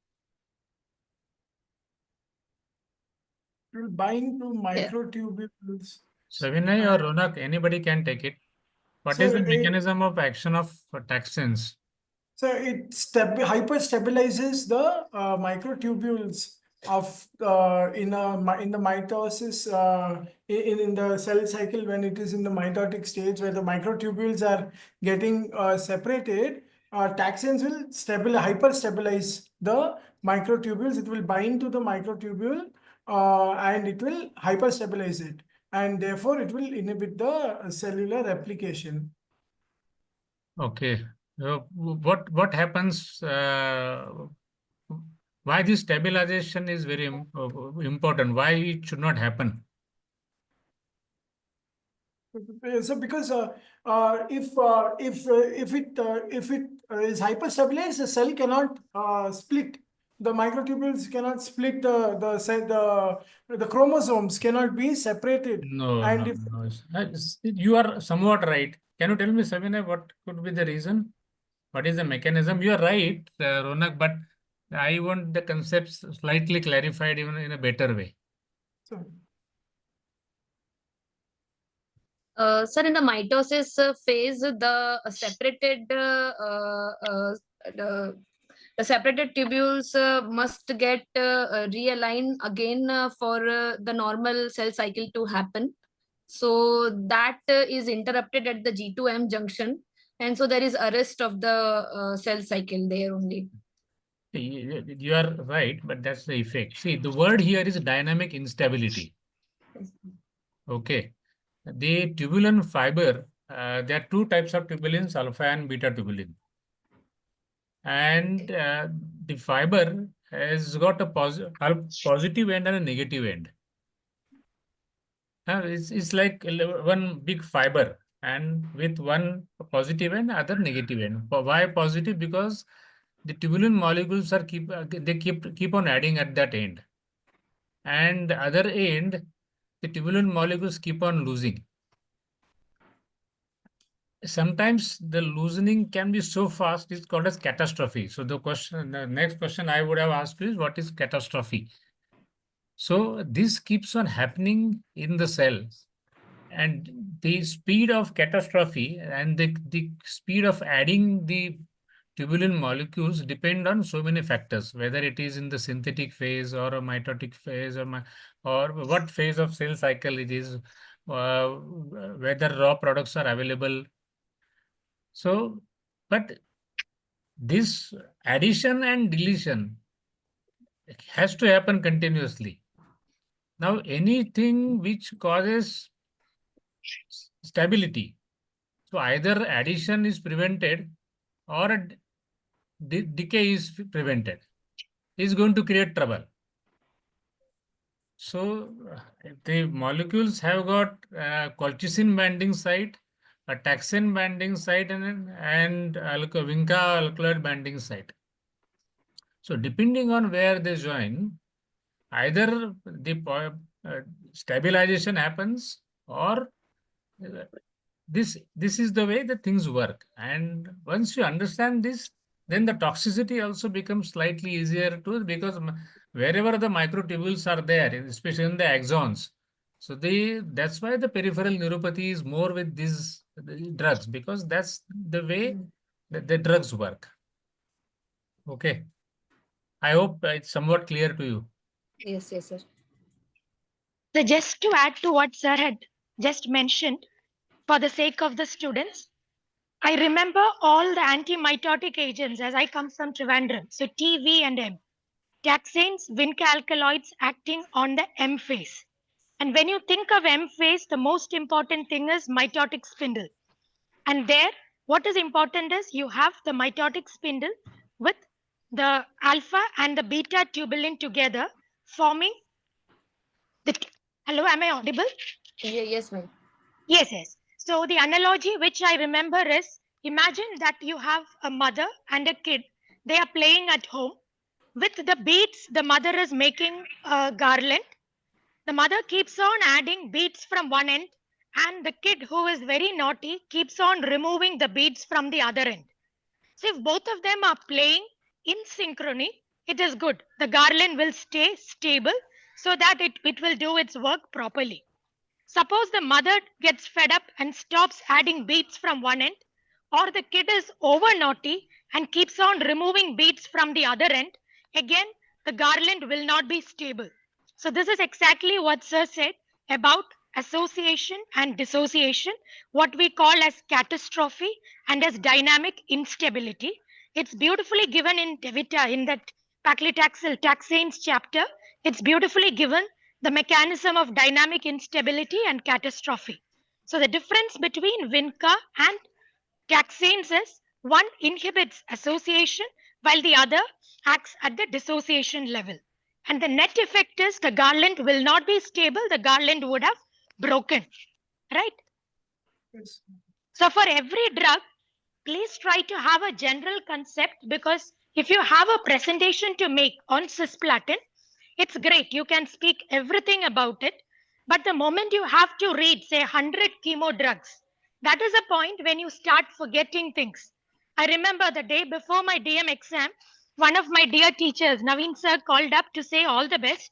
It will bind to microtubules. Savinay or Ronak, anybody can take it. What is the mechanism of action of taxanes? So it hyper stabilizes the microtubules of in the mitosis in the cell cycle when it is in the mitotic stage where the microtubules are getting separated. Taxanes will hyper stabilize the microtubules. It will bind to the microtubule and it will hyper stabilize it, and therefore it will inhibit the cellular replication. Okay. What happens? Why this stabilization is very important? Why it should not happen? So because if it is hyperstabilized, the cell cannot split. The microtubules cannot split the chromosomes cannot be separated. No, And no, if no. You are somewhat right. Can you tell me, Savinay, what could be the reason? What is the mechanism? You are right, Ronak, but I want the concepts slightly clarified even in a better way. so, Sir, in the mitosis phase, the separated The separated tubules must get realigned again for the normal cell cycle to happen. So that is interrupted at the G2M junction, and so there is arrest of the cell cycle there only. You are right, but that's the effect. See, the word here is dynamic instability. Okay. The tubulin fiber, there are two types of tubulins, alpha and beta tubulin. And the fiber has got a positive end and a negative end. It's like one big fiber, and with one positive end, other negative end. Why positive? Because the tubulin molecules are keep on adding at that end, and the other end, the tubulin molecules keep on losing. Sometimes the loosening can be so fast, it's called as catastrophe. So the next question I would have asked is, what is catastrophe? So this keeps on happening in the cell, and the speed of catastrophe and the speed of adding the tubulin molecules depend on so many factors, whether it is in the synthetic phase or a mitotic phase, or what phase of cell cycle it is, whether raw products are available. So, but this addition and deletion has to happen continuously. Now, anything which causes stability, so either addition is prevented or a decay is prevented, is going to create trouble. So, the molecules have got colchicine binding site, a taxane binding site, and vinca alkaloid binding site. So, depending on where they join, either the stabilization happens, or this is the way the things work. And once you understand this, then the toxicity also becomes slightly easier to, because wherever the microtubules are there, especially in the axons, so that's why the peripheral neuropathy is more with these drugs, because that's the way that the drugs work. Okay. I hope it's somewhat clear to you. Yes, yes, sir. So just to add to what sir had just mentioned, for the sake of the students, I remember all the anti-mitotic agents as I come from Trivandrum. So T, V, and M. Taxanes, vinca alkaloids acting on the M phase. And when you think of M phase, the most important thing is mitotic spindle. And there, what is important is you have the mitotic spindle with the alpha and the beta tubulin together forming the. Hello, am I audible? Yes, ma'am. Yes, yes. So the analogy which I remember is, imagine that you have a mother and a kid. They are playing at home. With the beads, the mother is making a garland. The mother keeps on adding beads from one end, and the kid who is very naughty keeps on removing the beads from the other end. So if both of them are playing in synchrony, it is good. The garland will stay stable so that it will do its work properly. Suppose the mother gets fed up and stops adding beads from one end, or the kid is over naughty and keeps on removing beads from the other end, again, the garland will not be stable. So, this is exactly what Sir said about association and dissociation, what we call as catastrophe and as dynamic instability. It's beautifully given in Devita in that paclitaxel taxanes chapter. It's beautifully given the mechanism of dynamic instability and catastrophe. So the difference between vinca and taxanes is one inhibits association while the other acts at the dissociation level. And the net effect is the garland will not be stable, the garland would have broken. Right? Yes. So for every drug, please try to have a general concept, because if you have a presentation to make on cisplatin, it's great. You can speak everything about it. But the moment you have to read, say, 100 chemo drugs, that is a point when you start forgetting things. I remember the day before my DM exam, one of my dear teachers, Naveen sir, called up to say all the best.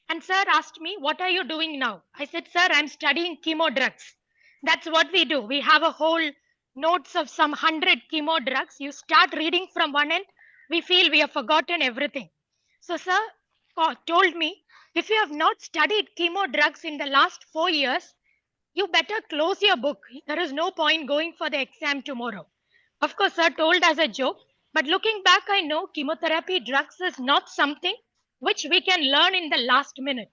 And sir asked me, what are you doing now? I said, sir, I'm studying chemo drugs. That's what we do. We have a whole notes of some 100 chemo drugs. You start reading from one end. we feel we have forgotten everything. So, sir told me, if you have not studied chemo drugs in the last 4 years, you better close your book. There is no point going for the exam tomorrow. Of course, sir told as a joke, but looking back, I know chemotherapy drugs is not something which we can learn in the last minute.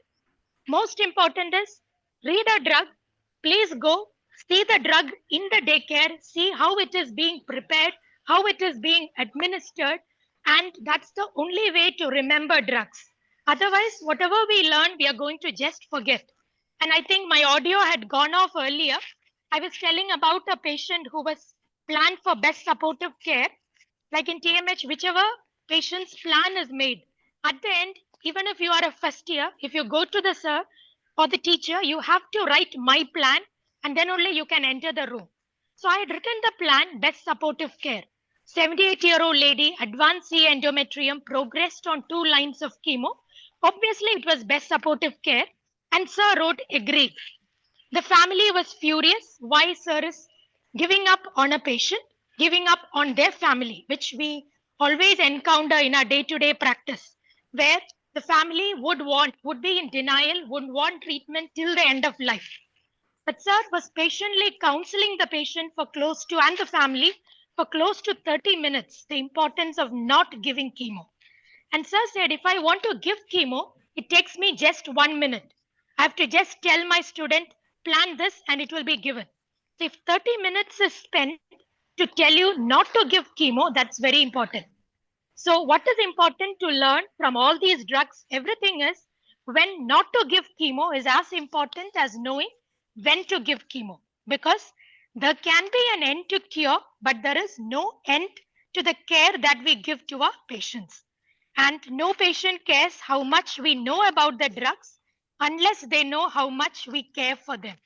Most important is read a drug. Please go see the drug in the daycare, see how it is being prepared, how it is being administered, and that's the only way to remember drugs. Otherwise, whatever we learn, we are going to just forget. And I think my audio had gone off earlier. I was telling about a patient who was planned for best supportive care. Like in TMH, whichever patient's plan is made, at the end, even if you are a first year, if you go to the sir or the teacher, you have to write my plan and then only you can enter the room. So I had written the plan, best supportive care. 78-year-old lady, advanced C endometrium, progressed on 2 lines of chemo. Obviously, it was best supportive care. And sir wrote agreed. The family was furious. Why sir is giving up on a patient, giving up on their family, which we always encounter in our day-to-day practice, where the family would be in denial, would want treatment till the end of life. But sir was patiently counseling the patient and the family for close to 30 minutes, the importance of not giving chemo. And sir said, if I want to give chemo, it takes me just 1 minute. I have to just tell my student, plan this and it will be given. So if 30 minutes is spent to tell you not to give chemo, that's very important. So what is important to learn from all these drugs, everything is when not to give chemo is as important as knowing when to give chemo. Because there can be an end to cure, but there is no end to the care that we give to our patients. And no patient cares how much we know about the drugs unless they know how much we care for them.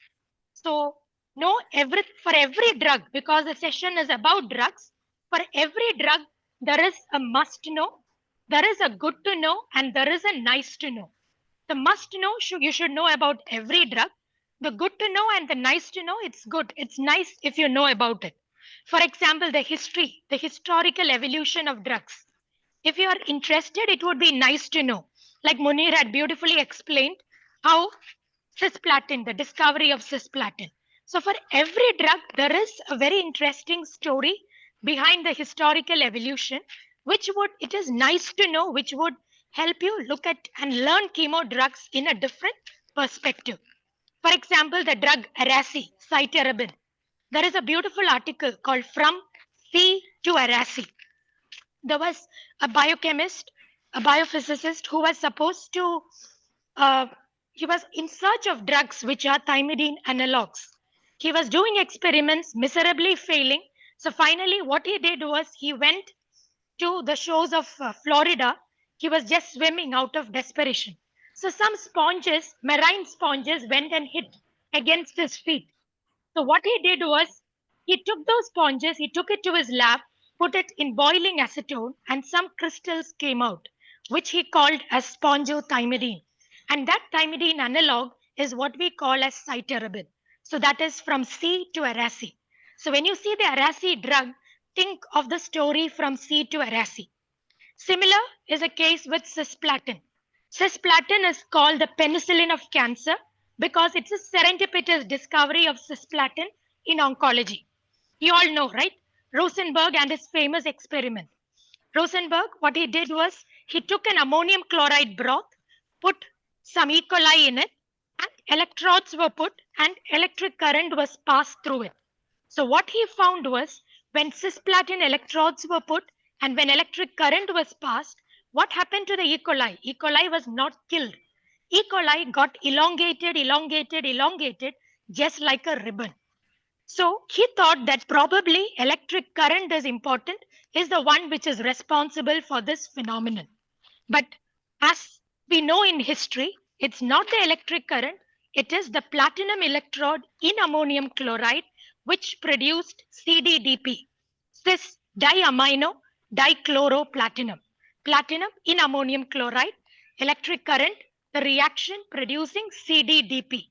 So for every drug, because the session is about drugs, for every drug, there is a must know, there is a good to know, and there is a nice to know. The must know, you should know about every drug. The good to know and the nice to know, it's good. It's nice if you know about it. For example, the historical evolution of drugs. If you are interested, it would be nice to know. Like Muneer had beautifully explained how cisplatin, the discovery of cisplatin. So for every drug, there is a very interesting story behind the historical evolution, it is nice to know, which would help you look at and learn chemo drugs in a different perspective. For example, the drug Aracey, cytarabine. There is a beautiful article called From C to Aracey. There was a biochemist, a biophysicist who was supposed to, he was in search of drugs which are thymidine analogs. He was doing experiments, miserably failing. So finally, what he did was he went to the shores of Florida. He was just swimming out of desperation. So some sponges, marine sponges, went and hit against his feet. So what he did was he took those sponges, he took it to his lab, put it in boiling acetone, and some crystals came out, which he called as spongothymidine. And that thymidine analog is what we call as cytarabine. So that is from C to Aracey. So when you see the Aracey drug, think of the story from C to Aracey. Similar is a case with cisplatin. Cisplatin is called the penicillin of cancer because it's a serendipitous discovery of cisplatin in oncology. You all know, right? Rosenberg and his famous experiment. Rosenberg, what he did was he took an ammonium chloride broth, put some E. coli in it, and electrodes were put and electric current was passed through it. So what he found was when cisplatin electrodes were put and when electric current was passed, what happened to the E. coli? E. coli was not killed. E. coli got elongated, just like a ribbon. So he thought that probably electric current is the one which is responsible for this phenomenon. But as we know in history, it's not the electric current, it is the platinum electrode in ammonium chloride which produced CDDP, cis diamino dichloroplatinum. Platinum in ammonium chloride, electric current, the reaction producing CDDP,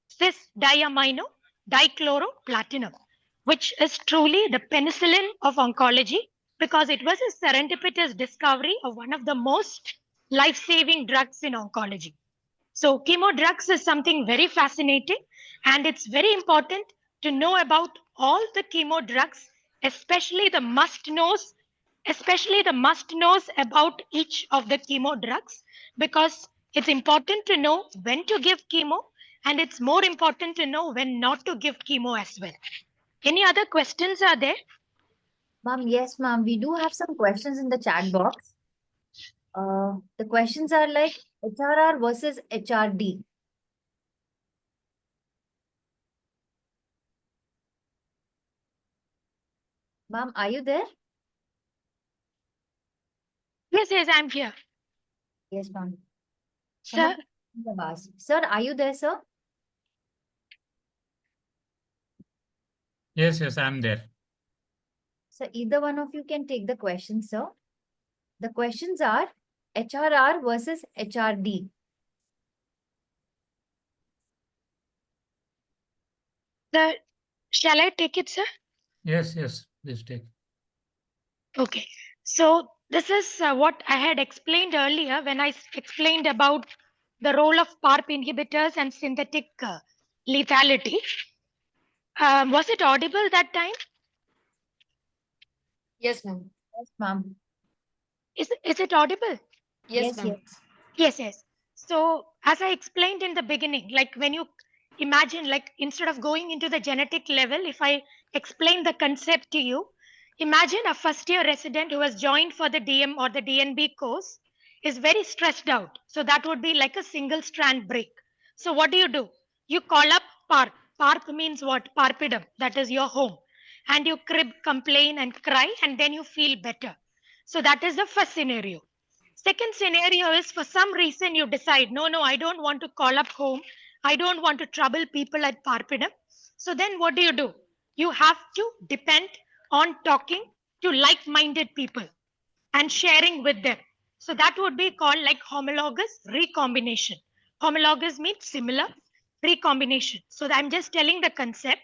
cis diamino dichloroplatinum, which is truly the penicillin of oncology because it was a serendipitous discovery of one of the most life-saving drugs in oncology. So chemo drugs is something very fascinating, and it's very important to know about all the chemo drugs, especially the must-knows, about each of the chemo drugs, because it's important to know when to give chemo, and it's more important to know when not to give chemo as well. Any other questions are there? Ma'am, yes, ma'am. We do have some questions in the chat box. The questions are like HRR versus HRD. Ma'am, are you there? Yes, I'm here. Yes, ma'am. Sir, Sir, are you there, sir? Yes, I'm there. So either one of you can take the question, sir. The questions are HRR versus HRD. sir, shall I take it, sir? Yes, please take. Okay, so this is what I had explained earlier when I explained about the role of PARP inhibitors and synthetic lethality. Was it audible that time? Yes, ma'am. Yes, ma'am. Is it audible? Yes, Yes, ma'am. Yes. So as I explained in the beginning, like when you imagine, like instead of going into the genetic level, if I explain the concept to you, imagine a first year resident who has joined for the DM or the DNB course is very stressed out. So that would be like a single strand break. So what do? You call up PARP. PARP means what? Parpidum. That is your home. And you crib, complain, and cry, and then you feel better. So that is the first scenario. Second scenario is for some reason you decide, no, I don't want to call up home. I don't want to trouble people at Parpidam. So then what do? You have to depend on talking to like minded people and sharing with them. So that would be called like homologous recombination. Homologous means similar, recombination. So I'm just telling the concept.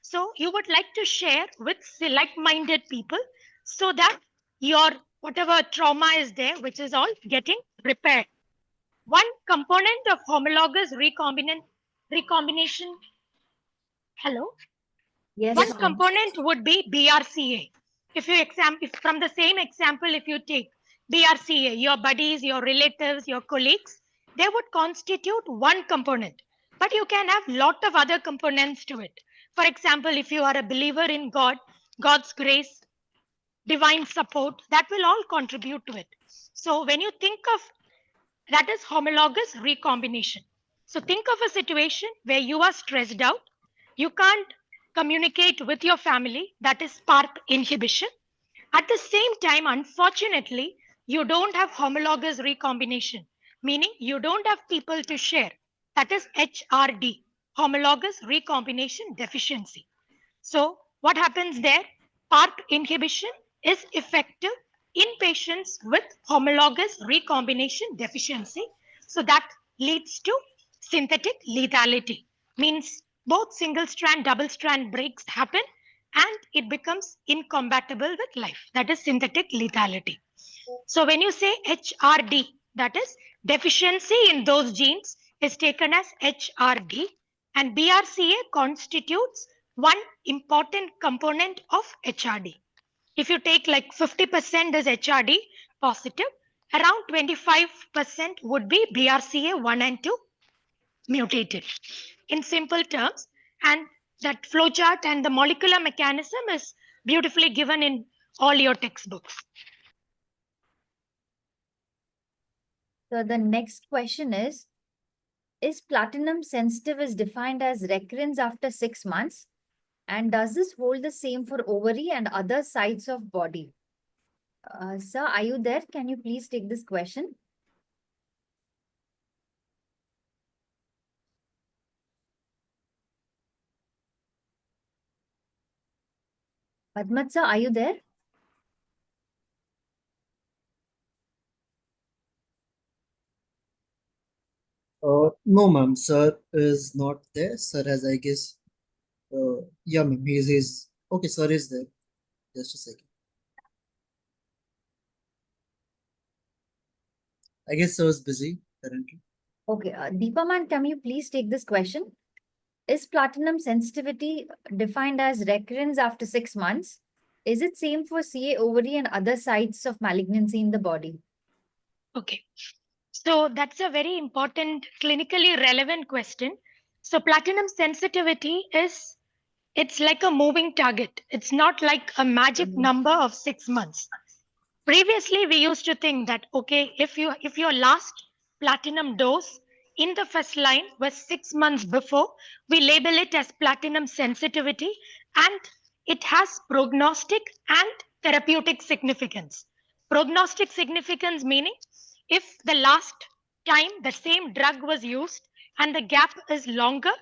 So you would like to share with like-minded people so that your whatever trauma is there, which is all getting repaired. One component of homologous recombination. Hello. yes. One Ma'am. component would be BRCA. If from the same example, if you take BRCA, your buddies, your relatives, your colleagues, they would constitute one component. But you can have lot of other components to it. For example, if you are a believer in God, God's grace, divine support, that will all contribute to it. So when you think of that is homologous recombination. So think of a situation where you are stressed out, you can't communicate with your family, that is PARP inhibition. At the same time, unfortunately, you don't have homologous recombination, meaning you don't have people to share. That is HRD, homologous recombination deficiency. So what happens there? PARP inhibition is effective in patients with homologous recombination deficiency. So that leads to synthetic lethality. Means both single strand, double strand breaks happen and it becomes incompatible with life. That is synthetic lethality. So when you say HRD, that is deficiency in those genes is taken as HRD, and BRCA constitutes one important component of HRD. If you take like 50% is HRD positive, around 25% would be BRCA 1 and 2 mutated. In simple terms, and that flowchart and the molecular mechanism is beautifully given in all your textbooks. So the next question is platinum sensitive is defined as recurrence after 6 months? And does this hold the same for ovary and other sites of body? Sir, are you there? Can you please take this question? Padmaj sir, are you there? No, ma'am. Sir is not there. Sir has, I guess. Yeah, ma'am. He's. Okay, sir is there. Just a second. I guess sir is busy currently. Okay, Deepa man, can you please take this question? Is platinum sensitivity defined as recurrence after 6 months? Is it same for CA ovary and other sites of malignancy in the body? Okay. So that's a very important clinically relevant question. So platinum sensitivity is it's like a moving target. It's not like a magic number of 6 months. Previously, we used to think that okay, if your last platinum dose in the first line was 6 months before, we label it as platinum sensitivity, and it has prognostic and therapeutic significance. Prognostic significance meaning if the last time the same drug was used and the gap is longer,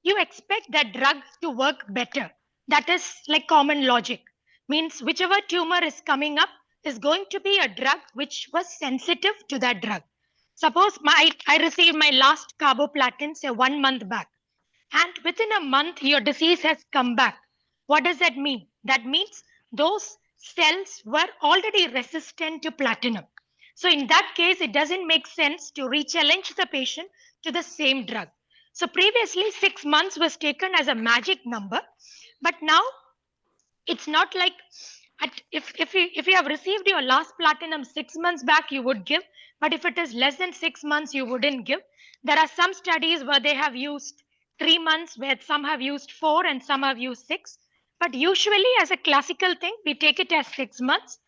you expect that drug to work better. That is like common logic. Means whichever tumor is coming up is going to be a drug which was sensitive to that drug. Suppose I received my last carboplatin, say 1 month back, and within a month your disease has come back. What does that mean? That means those cells were already resistant to platinum. So in that case, it doesn't make sense to re-challenge the patient to the same drug. So previously 6 months was taken as a magic number, but now it's not like if you have received your last platinum 6 months back, you would give, but if it is less than 6 months, you wouldn't give. There are some studies where they have used 3 months, where some have used 4 and some have used 6. But usually, as a classical thing, we take it as 6 months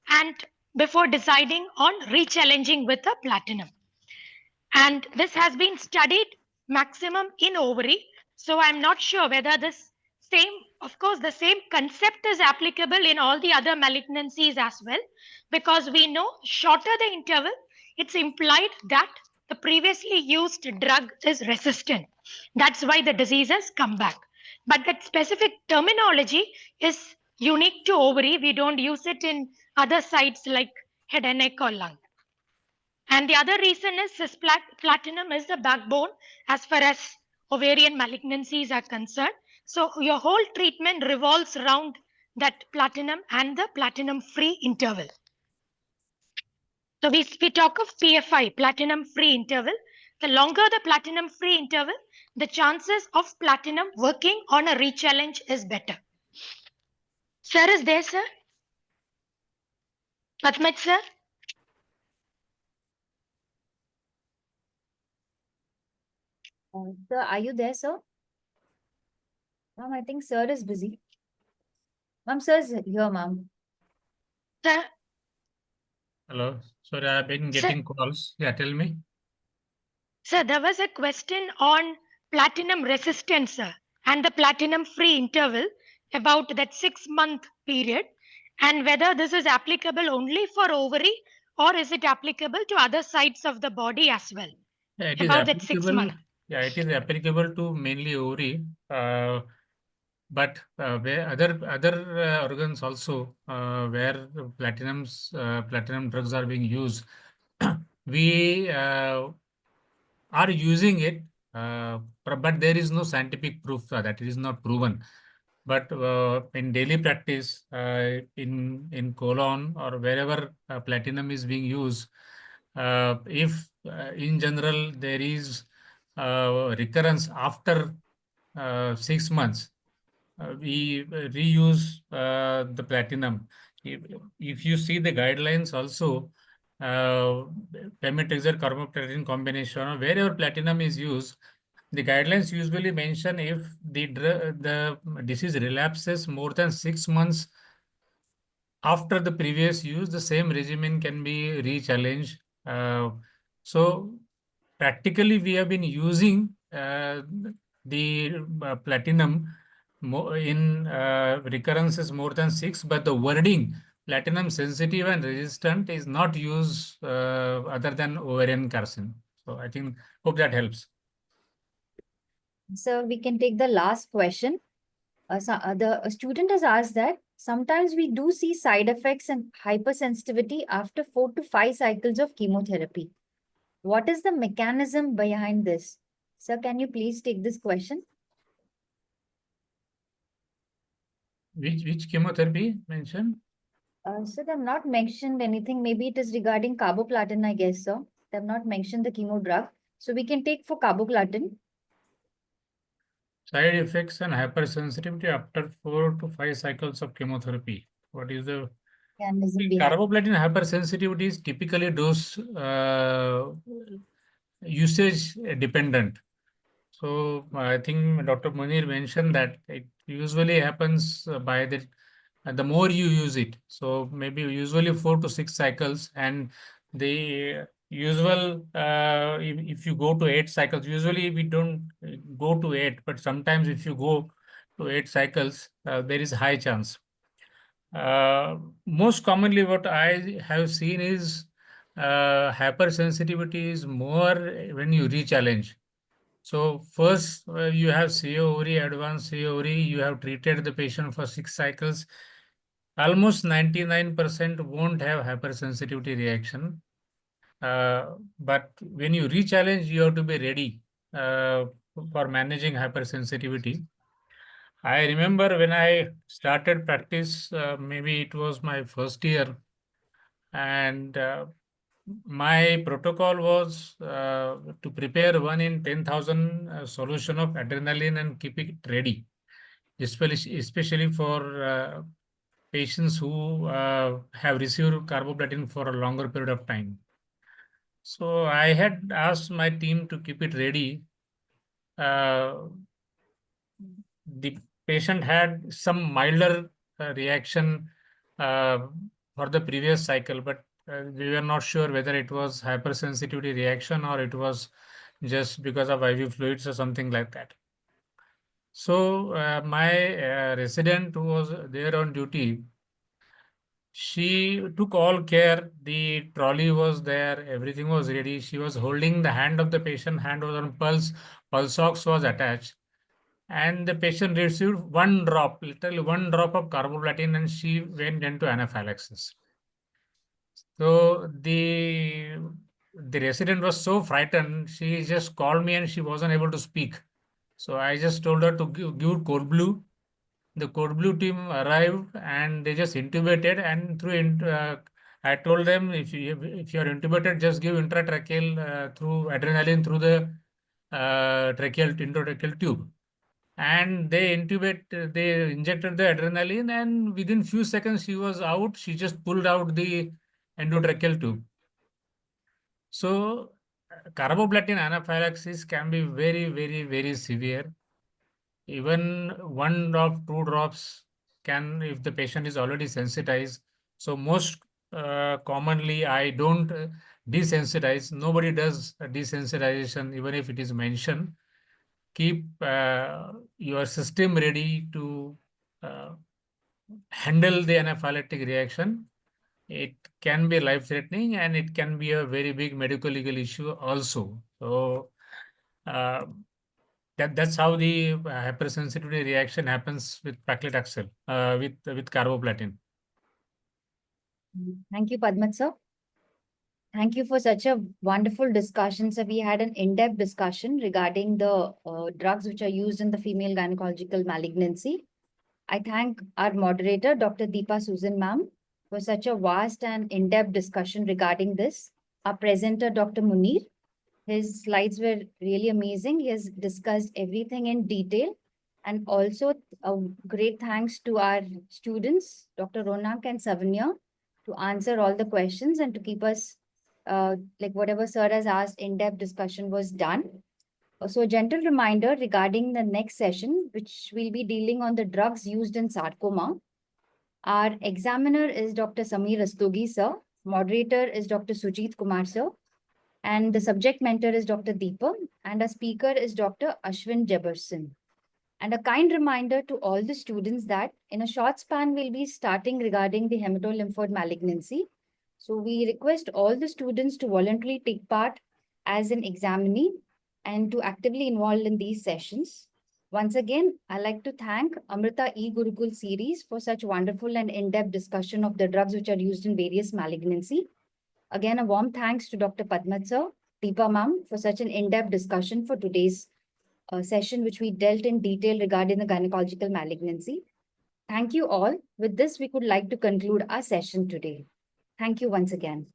and before deciding on re-challenging with a platinum. And this has been studied maximum in ovary. So I'm not sure whether this same, of course, the same concept is applicable in all the other malignancies as well, because we know shorter the interval, it's implied that the previously used drug is resistant. That's why the diseases come back. But that specific terminology is unique to ovary. We don't use it in other sites like head and neck or lung. And the other reason is platinum is the backbone as far as ovarian malignancies are concerned. So your whole treatment revolves around that platinum and the platinum free interval. So we talk of PFI, platinum free interval. The longer the platinum free interval, the chances of platinum working on a rechallenge is better. Sir is there, sir? Padmaj, sir? Sir, are you there, sir? Ma'am, I think sir is busy. Ma'am, sir is here, ma'am. Sir, Hello. Sorry, I've been getting calls. Yeah, tell me. sir, there was a question on platinum resistance, sir, and the platinum free interval about that 6 month period, and whether this is applicable only for ovary or is it applicable to other sites of the body as well. Yeah, it is About that 6 applicable. month. Yeah, it is applicable to mainly ovary, but where other organs also where platinum drugs are being used, we are using it, but there is no scientific proof that it is not proven. But in daily practice, in colon or wherever platinum is being used, if in general there is recurrence after 6 months, we reuse the platinum. If you see the guidelines also, pemetrexed carboplatin combination, or wherever platinum is used, the guidelines usually mention if the disease relapses more than 6 months after the previous use, the same regimen can be re-challenged. So practically, we have been using the platinum in recurrences more than 6, but the wording platinum sensitive and resistant is not used other than ovarian carcinoma. So I think, hope that helps. So we can take the last question. The student has asked that sometimes we do see side effects and hypersensitivity after 4 to 5 cycles of chemotherapy. What is the mechanism behind this? Sir, can you please take this question? Which chemotherapy mentioned? Sir, they have not mentioned anything. Maybe it is regarding carboplatin, I guess, sir. They have not mentioned the chemo drug. So we can take for carboplatin. Side effects and hypersensitivity after 4 to 5 cycles of chemotherapy. What is the Mechanism behind. carboplatin hypersensitivity is typically dose usage dependent. So I think Dr. Muneer mentioned that it usually happens by the more you use it. So maybe usually 4 to 6 cycles, and the usual if you go to 8 cycles, usually we don't go to 8, but sometimes if you go to 8 cycles, there is high chance. Most commonly, what I have seen is hypersensitivity is more when you re-challenge. So first, you have CORI, advanced CORI, you have treated the patient for 6 cycles. Almost 99% won't have hypersensitivity reaction. But when you re-challenge, you have to be ready for managing hypersensitivity. I remember when I started practice, maybe it was my first year, and my protocol was to prepare 1 in 10,000 solution of adrenaline and keep it ready, especially for patients who have received carboplatin for a longer period of time. So I had asked my team to keep it ready. The patient had some milder reaction for the previous cycle, but we were not sure whether it was hypersensitivity reaction or it was just because of IV fluids or something like that. So my resident who was there on duty, she took all care. The trolley was there, everything was ready. She was holding the hand of the patient, hand was on pulse ox was attached. And the patient received 1 drop, literally 1 drop of carboplatin, and she went into anaphylaxis. So the resident was so frightened, she just called me and she wasn't able to speak. So I just told her to give code blue. The code blue team arrived and they just intubated, and I told them if you are intubated, just give intratracheal through adrenaline through the endotracheal tube. And they injected the adrenaline, and within few seconds she was out. She just pulled out the endotracheal tube. So carboplatin anaphylaxis can be very, very, very severe. Even 1 drop, 2 drops can, if the patient is already sensitized. So most commonly, I don't desensitize. Nobody does a desensitization, even if it is mentioned. Keep your system ready to handle the anaphylactic reaction. It can be life-threatening, and it can be a very big medical legal issue also. So that's how the hypersensitivity reaction happens with paclitaxel, with carboplatin. Thank you, Padmaj sir. Thank you for such a wonderful discussion. So we had an in-depth discussion regarding the drugs which are used in the female gynecological malignancy. I thank our moderator, Dr. Deepa Susan ma'am, for such a vast and in-depth discussion regarding this. Our presenter, Dr. Muneer, his slides were really amazing. He has discussed everything in detail. And also a great thanks to our students, Dr. Ronak and Savinay, to answer all the questions and to keep us, like whatever sir has asked, in-depth discussion was done. So a gentle reminder regarding the next session, which will be dealing on the drugs used in sarcoma. Our examiner is Dr. Sameer Rastogi, sir. Moderator is Dr. Sujit Kumar, sir. And the subject mentor is Dr. Deepa. And our speaker is Dr. Ashwin Jefferson. And a kind reminder to all the students that in a short span, we'll be starting regarding the hematolymphoid malignancy. So we request all the students to voluntarily take part as an examinee and to actively involve in these sessions. Once again, I'd like to thank Amrita E-Gurukul series for such wonderful and in-depth discussion of the drugs which are used in various malignancy. Again, a warm thanks to Dr. Padmaj sir, Deepa ma'am for such an in-depth discussion for today's session, which we dealt in detail regarding the gynecological malignancy. Thank you all. With this, we would like to conclude our session today. Thank you once again.